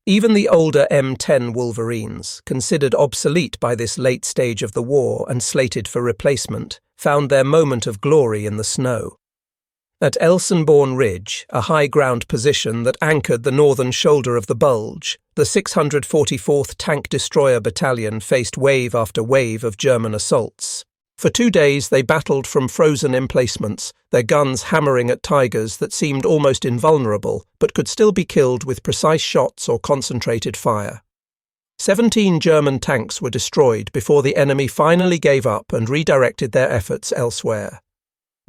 Even the older M10 Wolverines, considered obsolete by this late stage of the war and slated for replacement, found their moment of glory in the snow. At Elsenborn Ridge, a high ground position that anchored the northern shoulder of the Bulge, the 644th Tank Destroyer Battalion faced wave after wave of German assaults. For 2 days they battled from frozen emplacements, their guns hammering at tigers that seemed almost invulnerable but could still be killed with precise shots or concentrated fire. 17 German tanks were destroyed before the enemy finally gave up and redirected their efforts elsewhere.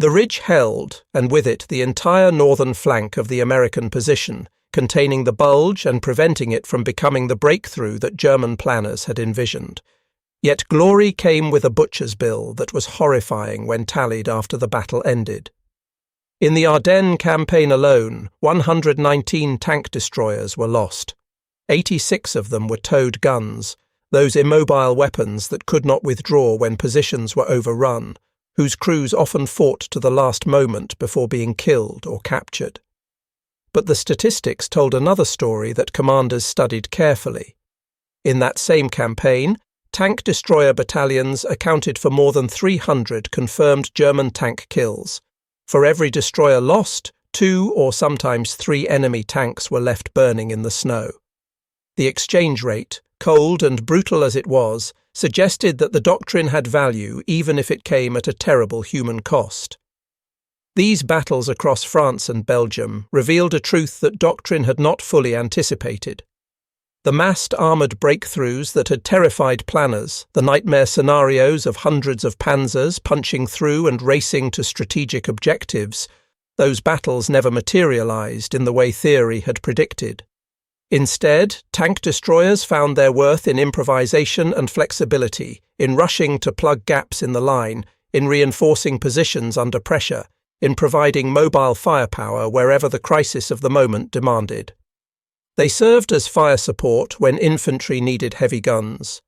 The ridge held, and with it the entire northern flank of the American position, containing the Bulge and preventing it from becoming the breakthrough that German planners had envisioned. Yet glory came with a butcher's bill that was horrifying when tallied after the battle ended. In the Ardennes campaign alone, 119 tank destroyers were lost. 86 of them were towed guns, those immobile weapons that could not withdraw when positions were overrun, whose crews often fought to the last moment before being killed or captured. But the statistics told another story that commanders studied carefully. In that same campaign, tank destroyer battalions accounted for more than 300 confirmed German tank kills. For every destroyer lost, 2 or sometimes 3 enemy tanks were left burning in the snow. The exchange rate, cold and brutal as it was, suggested that the doctrine had value even if it came at a terrible human cost. These battles across France and Belgium revealed a truth that doctrine had not fully anticipated. The massed armoured breakthroughs that had terrified planners, the nightmare scenarios of hundreds of panzers punching through and racing to strategic objectives, those battles never materialised in the way theory had predicted. Instead, tank destroyers found their worth in improvisation and flexibility, in rushing to plug gaps in the line, in reinforcing positions under pressure, in providing mobile firepower wherever the crisis of the moment demanded. They served as fire support when infantry needed heavy guns.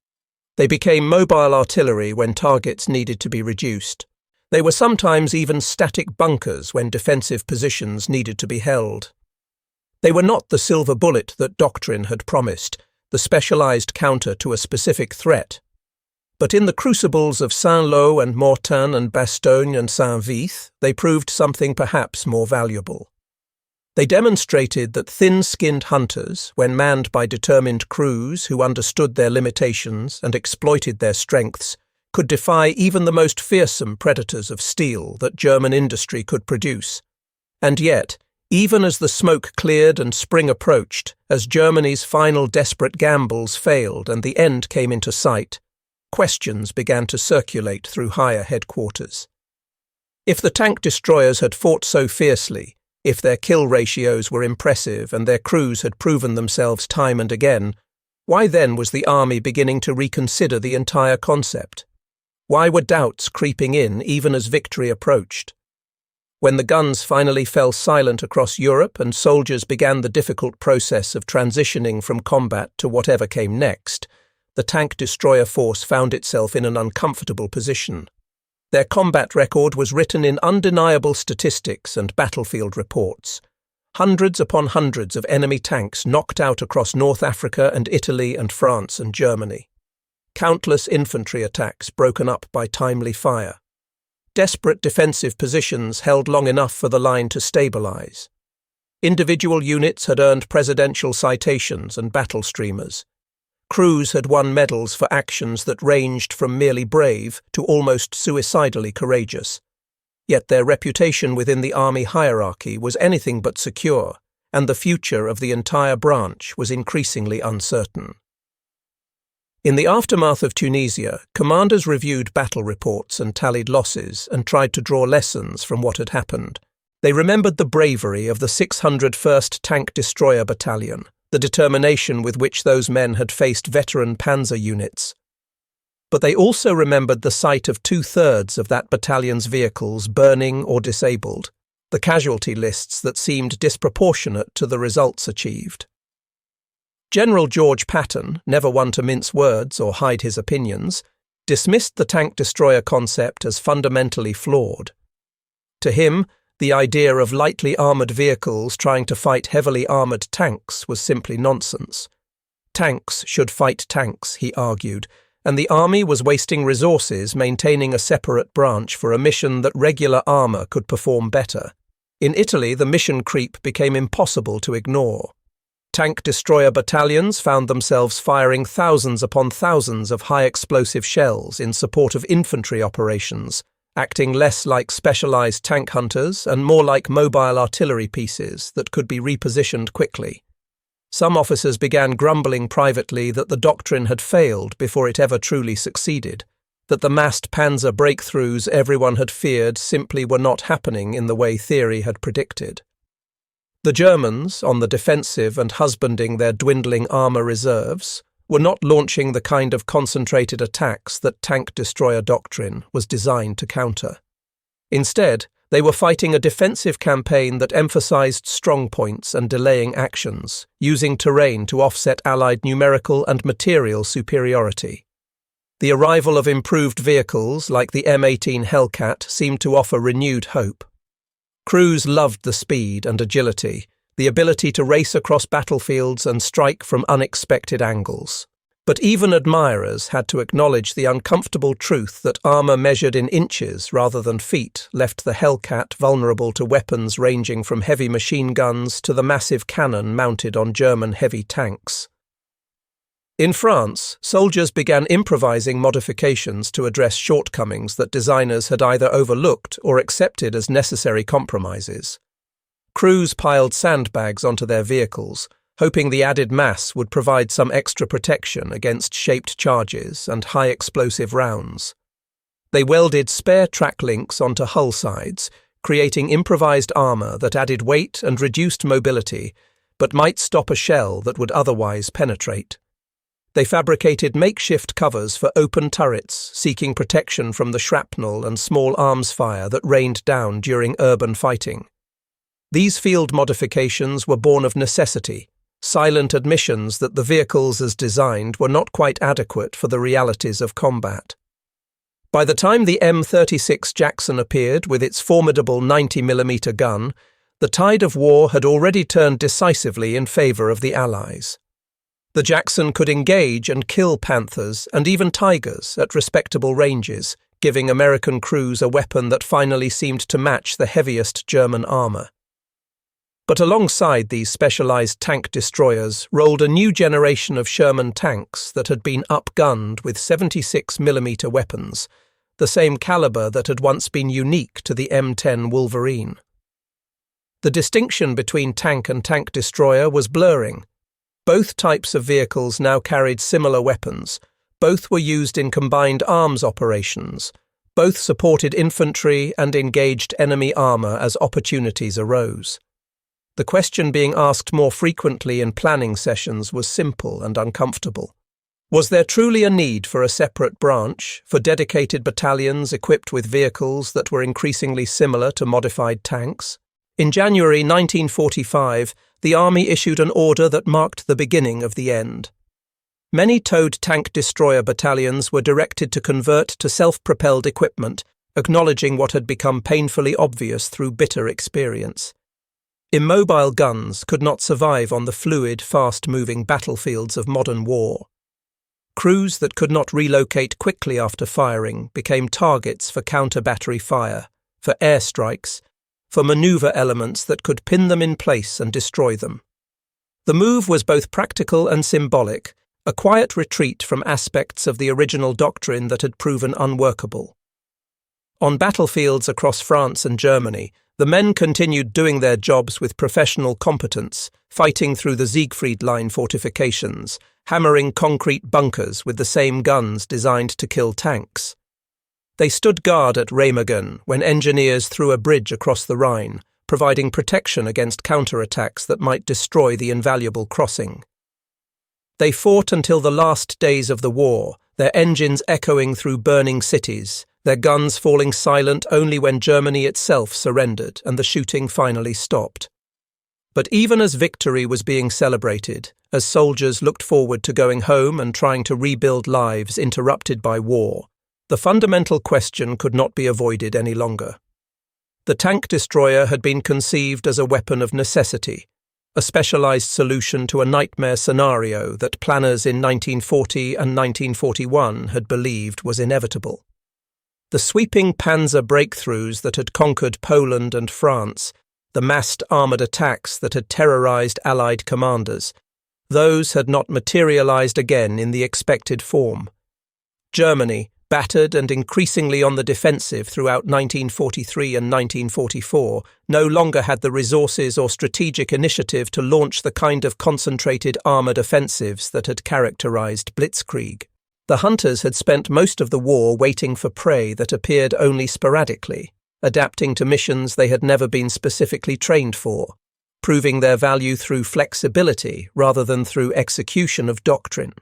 They became mobile artillery when targets needed to be reduced. They were sometimes even static bunkers when defensive positions needed to be held. They were not the silver bullet that doctrine had promised, the specialized counter to a specific threat. But in the crucibles of Saint-Lô and Mortain and Bastogne and Saint-Vith, they proved something perhaps more valuable. They demonstrated that thin-skinned hunters, when manned by determined crews who understood their limitations and exploited their strengths, could defy even the most fearsome predators of steel that German industry could produce. And yet, even as the smoke cleared and spring approached, as Germany's final desperate gambles failed and the end came into sight, questions began to circulate through higher headquarters. If the tank destroyers had fought so fiercely, if their kill ratios were impressive and their crews had proven themselves time and again, why then was the army beginning to reconsider the entire concept? Why were doubts creeping in even as victory approached? When the guns finally fell silent across Europe and soldiers began the difficult process of transitioning from combat to whatever came next, the tank destroyer force found itself in an uncomfortable position. Their combat record was written in undeniable statistics and battlefield reports. Hundreds upon hundreds of enemy tanks knocked out across North Africa and Italy and France and Germany. Countless infantry attacks broken up by timely fire. Desperate defensive positions held long enough for the line to stabilize. Individual units had earned presidential citations and battle streamers. Crews had won medals for actions that ranged from merely brave to almost suicidally courageous. Yet their reputation within the army hierarchy was anything but secure, and the future of the entire branch was increasingly uncertain. In the aftermath of Tunisia, commanders reviewed battle reports and tallied losses and tried to draw lessons from what had happened. They remembered the bravery of the 601st Tank Destroyer Battalion, the determination with which those men had faced veteran panzer units. But they also remembered the sight of 2/3 of that battalion's vehicles burning or disabled, the casualty lists that seemed disproportionate to the results achieved. General George Patton, never one to mince words or hide his opinions, dismissed the tank destroyer concept as fundamentally flawed. To him, the idea of lightly armoured vehicles trying to fight heavily armoured tanks was simply nonsense. Tanks should fight tanks, he argued, and the army was wasting resources maintaining a separate branch for a mission that regular armour could perform better. In Italy, the mission creep became impossible to ignore. Tank destroyer battalions found themselves firing thousands upon thousands of high-explosive shells in support of infantry operations, acting less like specialized tank hunters and more like mobile artillery pieces that could be repositioned quickly. Some officers began grumbling privately that the doctrine had failed before it ever truly succeeded, that the massed panzer breakthroughs everyone had feared simply were not happening in the way theory had predicted. The Germans, on the defensive and husbanding their dwindling armour reserves, were not launching the kind of concentrated attacks that tank destroyer doctrine was designed to counter. Instead, they were fighting a defensive campaign that emphasized strong points and delaying actions, using terrain to offset Allied numerical and material superiority. The arrival of improved vehicles like the M18 Hellcat seemed to offer renewed hope. Crews loved the speed and agility, the ability to race across battlefields and strike from unexpected angles. But even admirers had to acknowledge the uncomfortable truth that armour measured in inches rather than feet left the Hellcat vulnerable to weapons ranging from heavy machine guns to the massive cannon mounted on German heavy tanks. In France, soldiers began improvising modifications to address shortcomings that designers had either overlooked or accepted as necessary compromises. Crews piled sandbags onto their vehicles, hoping the added mass would provide some extra protection against shaped charges and high-explosive rounds. They welded spare track links onto hull sides, creating improvised armour that added weight and reduced mobility, but might stop a shell that would otherwise penetrate. They fabricated makeshift covers for open turrets, seeking protection from the shrapnel and small arms fire that rained down during urban fighting. These field modifications were born of necessity, silent admissions that the vehicles as designed were not quite adequate for the realities of combat. By the time the M36 Jackson appeared with its formidable 90mm gun, the tide of war had already turned decisively in favor of the Allies. The Jackson could engage and kill Panthers and even Tigers at respectable ranges, giving American crews a weapon that finally seemed to match the heaviest German armor. But alongside these specialized tank destroyers rolled a new generation of Sherman tanks that had been upgunned with 76mm weapons, the same caliber that had once been unique to the M10 Wolverine. The distinction between tank and tank destroyer was blurring. Both types of vehicles now carried similar weapons. Both were used in combined arms operations. Both supported infantry and engaged enemy armor as opportunities arose. The question being asked more frequently in planning sessions was simple and uncomfortable. Was there truly a need for a separate branch, for dedicated battalions equipped with vehicles that were increasingly similar to modified tanks? In January 1945, the Army issued an order that marked the beginning of the end. Many towed tank destroyer battalions were directed to convert to self-propelled equipment, acknowledging what had become painfully obvious through bitter experience. Immobile guns could not survive on the fluid, fast-moving battlefields of modern war. Crews that could not relocate quickly after firing became targets for counter-battery fire, for airstrikes, for maneuver elements that could pin them in place and destroy them. The move was both practical and symbolic, a quiet retreat from aspects of the original doctrine that had proven unworkable. On battlefields across France and Germany, the men continued doing their jobs with professional competence, fighting through the Siegfried Line fortifications, hammering concrete bunkers with the same guns designed to kill tanks. They stood guard at Remagen when engineers threw a bridge across the Rhine, providing protection against counterattacks that might destroy the invaluable crossing. They fought until the last days of the war, their engines echoing through burning cities, their guns falling silent only when Germany itself surrendered and the shooting finally stopped. But even as victory was being celebrated, as soldiers looked forward to going home and trying to rebuild lives interrupted by war, the fundamental question could not be avoided any longer. The tank destroyer had been conceived as a weapon of necessity, a specialized solution to a nightmare scenario that planners in 1940 and 1941 had believed was inevitable. The sweeping panzer breakthroughs that had conquered Poland and France, the massed armoured attacks that had terrorized Allied commanders, those had not materialized again in the expected form. Germany, battered and increasingly on the defensive throughout 1943 and 1944, no longer had the resources or strategic initiative to launch the kind of concentrated armoured offensives that had characterized Blitzkrieg. The hunters had spent most of the war waiting for prey that appeared only sporadically, adapting to missions they had never been specifically trained for, proving their value through flexibility rather than through execution of doctrine.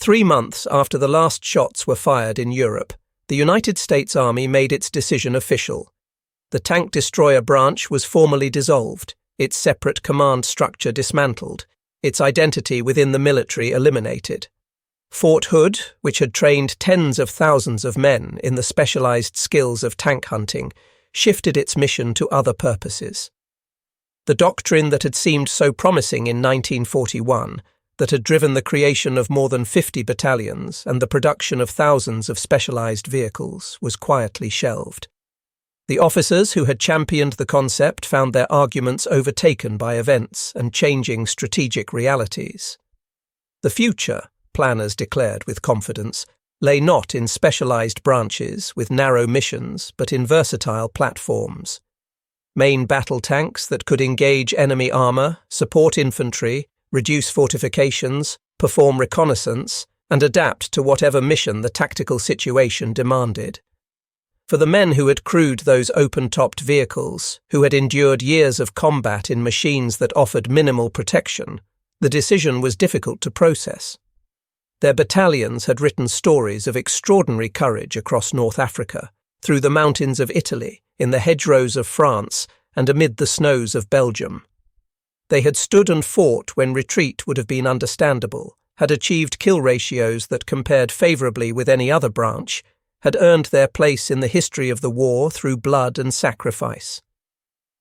3 months after the last shots were fired in Europe, the United States Army made its decision official. The tank destroyer branch was formally dissolved, its separate command structure dismantled, its identity within the military eliminated. Fort Hood, which had trained tens of thousands of men in the specialized skills of tank hunting, shifted its mission to other purposes. The doctrine that had seemed so promising in 1941, that had driven the creation of more than 50 battalions and the production of thousands of specialized vehicles, was quietly shelved. The officers who had championed the concept found their arguments overtaken by events and changing strategic realities. The future, planners declared with confidence, lay not in specialized branches with narrow missions, but in versatile platforms. Main battle tanks that could engage enemy armor, support infantry, reduce fortifications, perform reconnaissance, and adapt to whatever mission the tactical situation demanded. For the men who had crewed those open-topped vehicles, who had endured years of combat in machines that offered minimal protection, the decision was difficult to process. Their battalions had written stories of extraordinary courage across North Africa, through the mountains of Italy, in the hedgerows of France, and amid the snows of Belgium. They had stood and fought when retreat would have been understandable, had achieved kill ratios that compared favourably with any other branch, had earned their place in the history of the war through blood and sacrifice.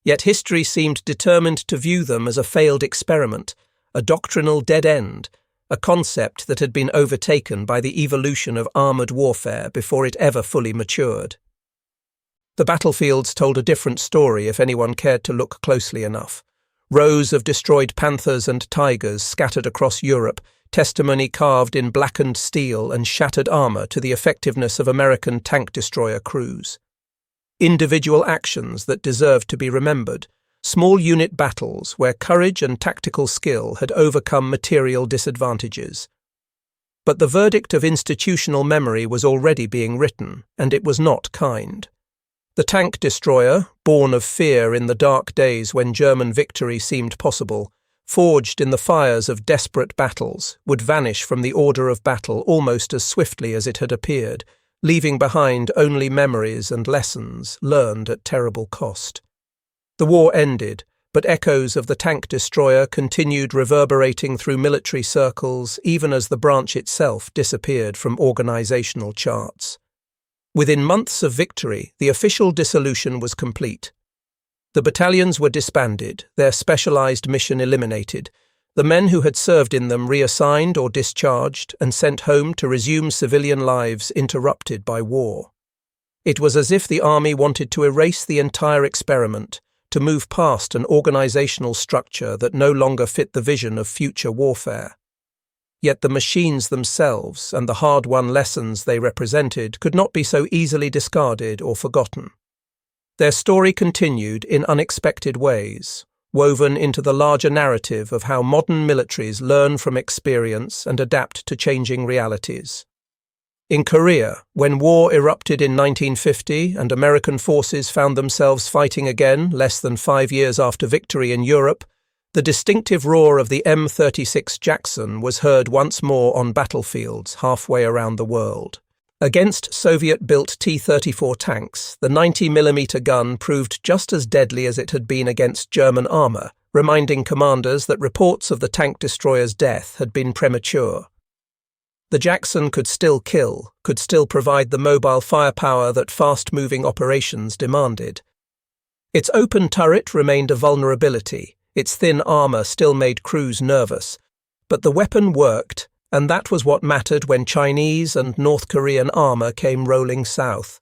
Yet history seemed determined to view them as a failed experiment, a doctrinal dead end, a concept that had been overtaken by the evolution of armoured warfare before it ever fully matured. The battlefields told a different story if anyone cared to look closely enough. Rows of destroyed panthers and tigers scattered across Europe, testimony carved in blackened steel and shattered armour to the effectiveness of American tank destroyer crews. Individual actions that deserved to be remembered, small unit battles where courage and tactical skill had overcome material disadvantages. But the verdict of institutional memory was already being written, and it was not kind. The tank destroyer, born of fear in the dark days when German victory seemed possible, forged in the fires of desperate battles, would vanish from the order of battle almost as swiftly as it had appeared, leaving behind only memories and lessons learned at terrible cost. The war ended, but echoes of the tank destroyer continued reverberating through military circles even as the branch itself disappeared from organizational charts. Within months of victory, the official dissolution was complete. The battalions were disbanded, their specialized mission eliminated, the men who had served in them reassigned or discharged and sent home to resume civilian lives interrupted by war. It was as if the army wanted to erase the entire experiment, to move past an organizational structure that no longer fit the vision of future warfare. Yet the machines themselves and the hard-won lessons they represented could not be so easily discarded or forgotten. Their story continued in unexpected ways, woven into the larger narrative of how modern militaries learn from experience and adapt to changing realities. In Korea, when war erupted in 1950 and American forces found themselves fighting again less than 5 years after victory in Europe, the distinctive roar of the M36 Jackson was heard once more on battlefields halfway around the world. Against Soviet-built T-34 tanks, the 90mm gun proved just as deadly as it had been against German armour, reminding commanders that reports of the tank destroyer's death had been premature. The Jackson could still kill, could still provide the mobile firepower that fast-moving operations demanded. Its open turret remained a vulnerability, its thin armour still made crews nervous, but the weapon worked, and that was what mattered when Chinese and North Korean armour came rolling south.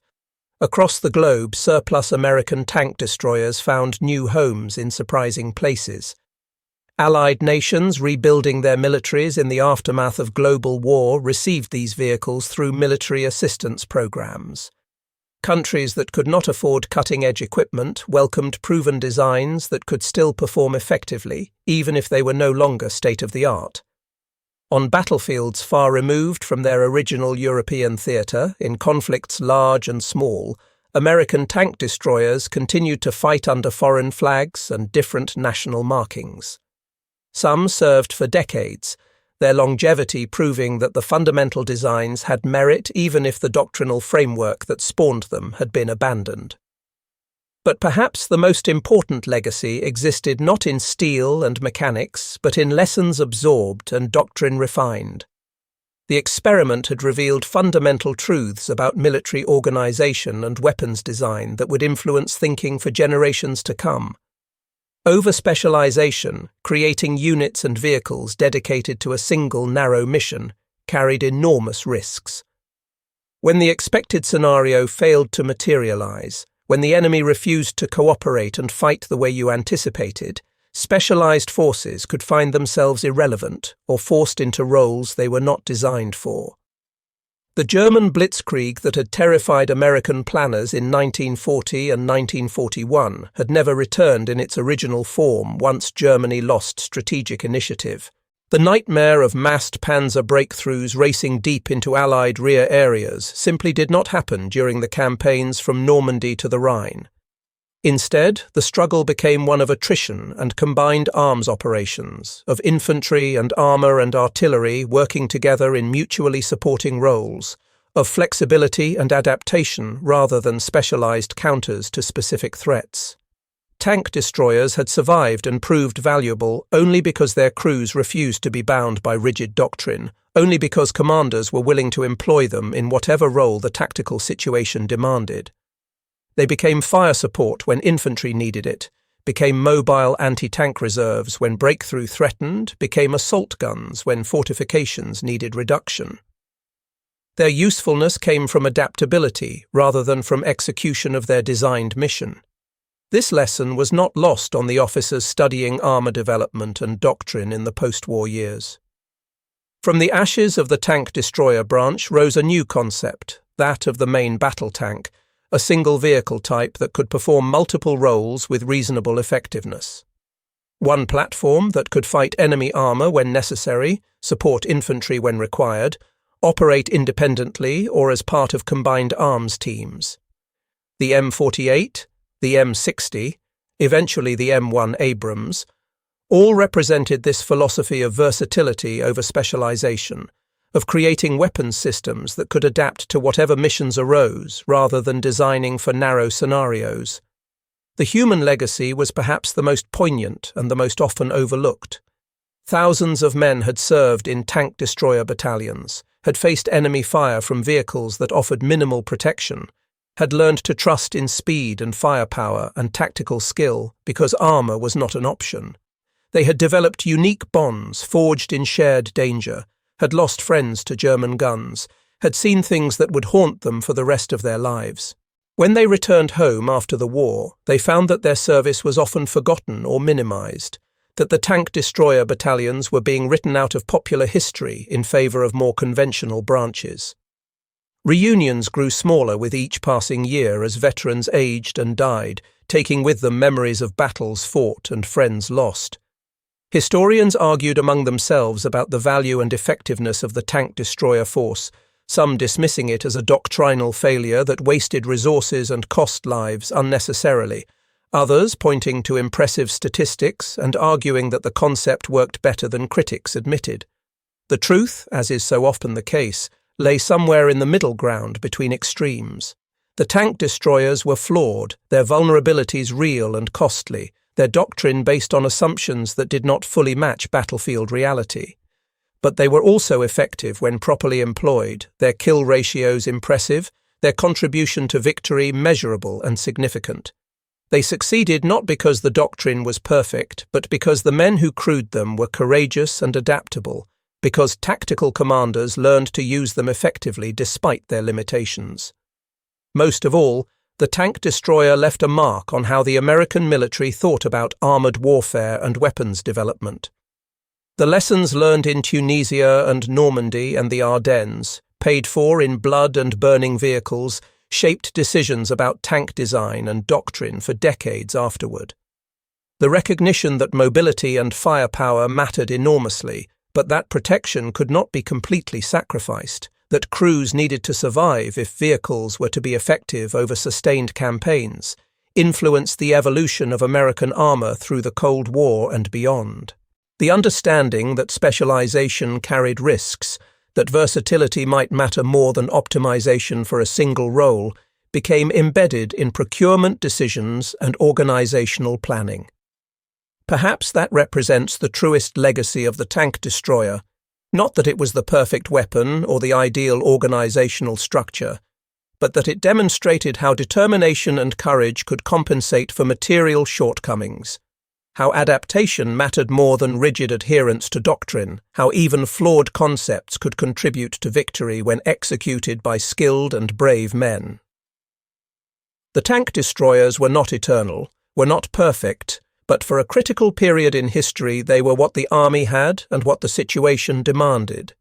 Across the globe, surplus American tank destroyers found new homes in surprising places. Allied nations rebuilding their militaries in the aftermath of global war received these vehicles through military assistance programs. Countries that could not afford cutting-edge equipment welcomed proven designs that could still perform effectively, even if they were no longer state-of-the-art. On battlefields far removed from their original European theatre, in conflicts large and small, American tank destroyers continued to fight under foreign flags and different national markings. Some served for decades, their longevity proving that the fundamental designs had merit even if the doctrinal framework that spawned them had been abandoned. But perhaps the most important legacy existed not in steel and mechanics, but in lessons absorbed and doctrine refined. The experiment had revealed fundamental truths about military organization and weapons design that would influence thinking for generations to come. Over-specialization, creating units and vehicles dedicated to a single narrow mission, carried enormous risks. When the expected scenario failed to materialize, when the enemy refused to cooperate and fight the way you anticipated, specialized forces could find themselves irrelevant or forced into roles they were not designed for. The German blitzkrieg that had terrified American planners in 1940 and 1941 had never returned in its original form once Germany lost strategic initiative. The nightmare of massed panzer breakthroughs racing deep into Allied rear areas simply did not happen during the campaigns from Normandy to the Rhine. Instead, the struggle became one of attrition and combined arms operations, of infantry and armour and artillery working together in mutually supporting roles, of flexibility and adaptation rather than specialised counters to specific threats. Tank destroyers had survived and proved valuable only because their crews refused to be bound by rigid doctrine, only because commanders were willing to employ them in whatever role the tactical situation demanded. They became fire support when infantry needed it, became mobile anti-tank reserves when breakthrough threatened, became assault guns when fortifications needed reduction. Their usefulness came from adaptability rather than from execution of their designed mission. This lesson was not lost on the officers studying armour development and doctrine in the post-war years. From the ashes of the tank-destroyer branch rose a new concept, that of the main battle tank, a single vehicle type that could perform multiple roles with reasonable effectiveness. One platform that could fight enemy armour when necessary, support infantry when required, operate independently or as part of combined arms teams. The M48, the M60, eventually the M1 Abrams, all represented this philosophy of versatility over specialization, of creating weapons systems that could adapt to whatever missions arose rather than designing for narrow scenarios. The human legacy was perhaps the most poignant and the most often overlooked. Thousands of men had served in tank destroyer battalions, had faced enemy fire from vehicles that offered minimal protection, had learned to trust in speed and firepower and tactical skill because armour was not an option. They had developed unique bonds forged in shared danger, had lost friends to German guns, had seen things that would haunt them for the rest of their lives. When they returned home after the war, they found that their service was often forgotten or minimised, that the tank destroyer battalions were being written out of popular history in favour of more conventional branches. Reunions grew smaller with each passing year as veterans aged and died, taking with them memories of battles fought and friends lost. Historians argued among themselves about the value and effectiveness of the tank destroyer force, some dismissing it as a doctrinal failure that wasted resources and cost lives unnecessarily, others pointing to impressive statistics and arguing that the concept worked better than critics admitted. The truth, as is so often the case, lay somewhere in the middle ground between extremes. The tank destroyers were flawed, their vulnerabilities real and costly, their doctrine based on assumptions that did not fully match battlefield reality. But they were also effective when properly employed, their kill ratios impressive, their contribution to victory measurable and significant. They succeeded not because the doctrine was perfect, but because the men who crewed them were courageous and adaptable, because tactical commanders learned to use them effectively despite their limitations. Most of all, the tank destroyer left a mark on how the American military thought about armoured warfare and weapons development. The lessons learned in Tunisia and Normandy and the Ardennes, paid for in blood and burning vehicles, shaped decisions about tank design and doctrine for decades afterward. The recognition that mobility and firepower mattered enormously, but that protection could not be completely sacrificed, that crews needed to survive if vehicles were to be effective over sustained campaigns, influenced the evolution of American armour through the Cold War and beyond. The understanding that specialization carried risks, that versatility might matter more than optimization for a single role, became embedded in procurement decisions and organizational planning. Perhaps that represents the truest legacy of the tank destroyer, not that it was the perfect weapon or the ideal organizational structure, but that it demonstrated how determination and courage could compensate for material shortcomings, how adaptation mattered more than rigid adherence to doctrine, how even flawed concepts could contribute to victory when executed by skilled and brave men. The tank destroyers were not eternal, were not perfect, but for a critical period in history they were what the army had and what the situation demanded.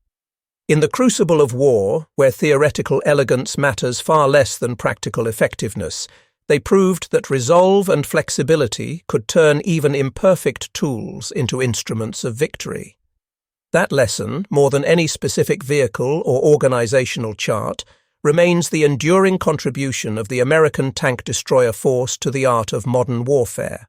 In the crucible of war, where theoretical elegance matters far less than practical effectiveness, they proved that resolve and flexibility could turn even imperfect tools into instruments of victory. That lesson, more than any specific vehicle or organizational chart, remains the enduring contribution of the American tank destroyer force to the art of modern warfare.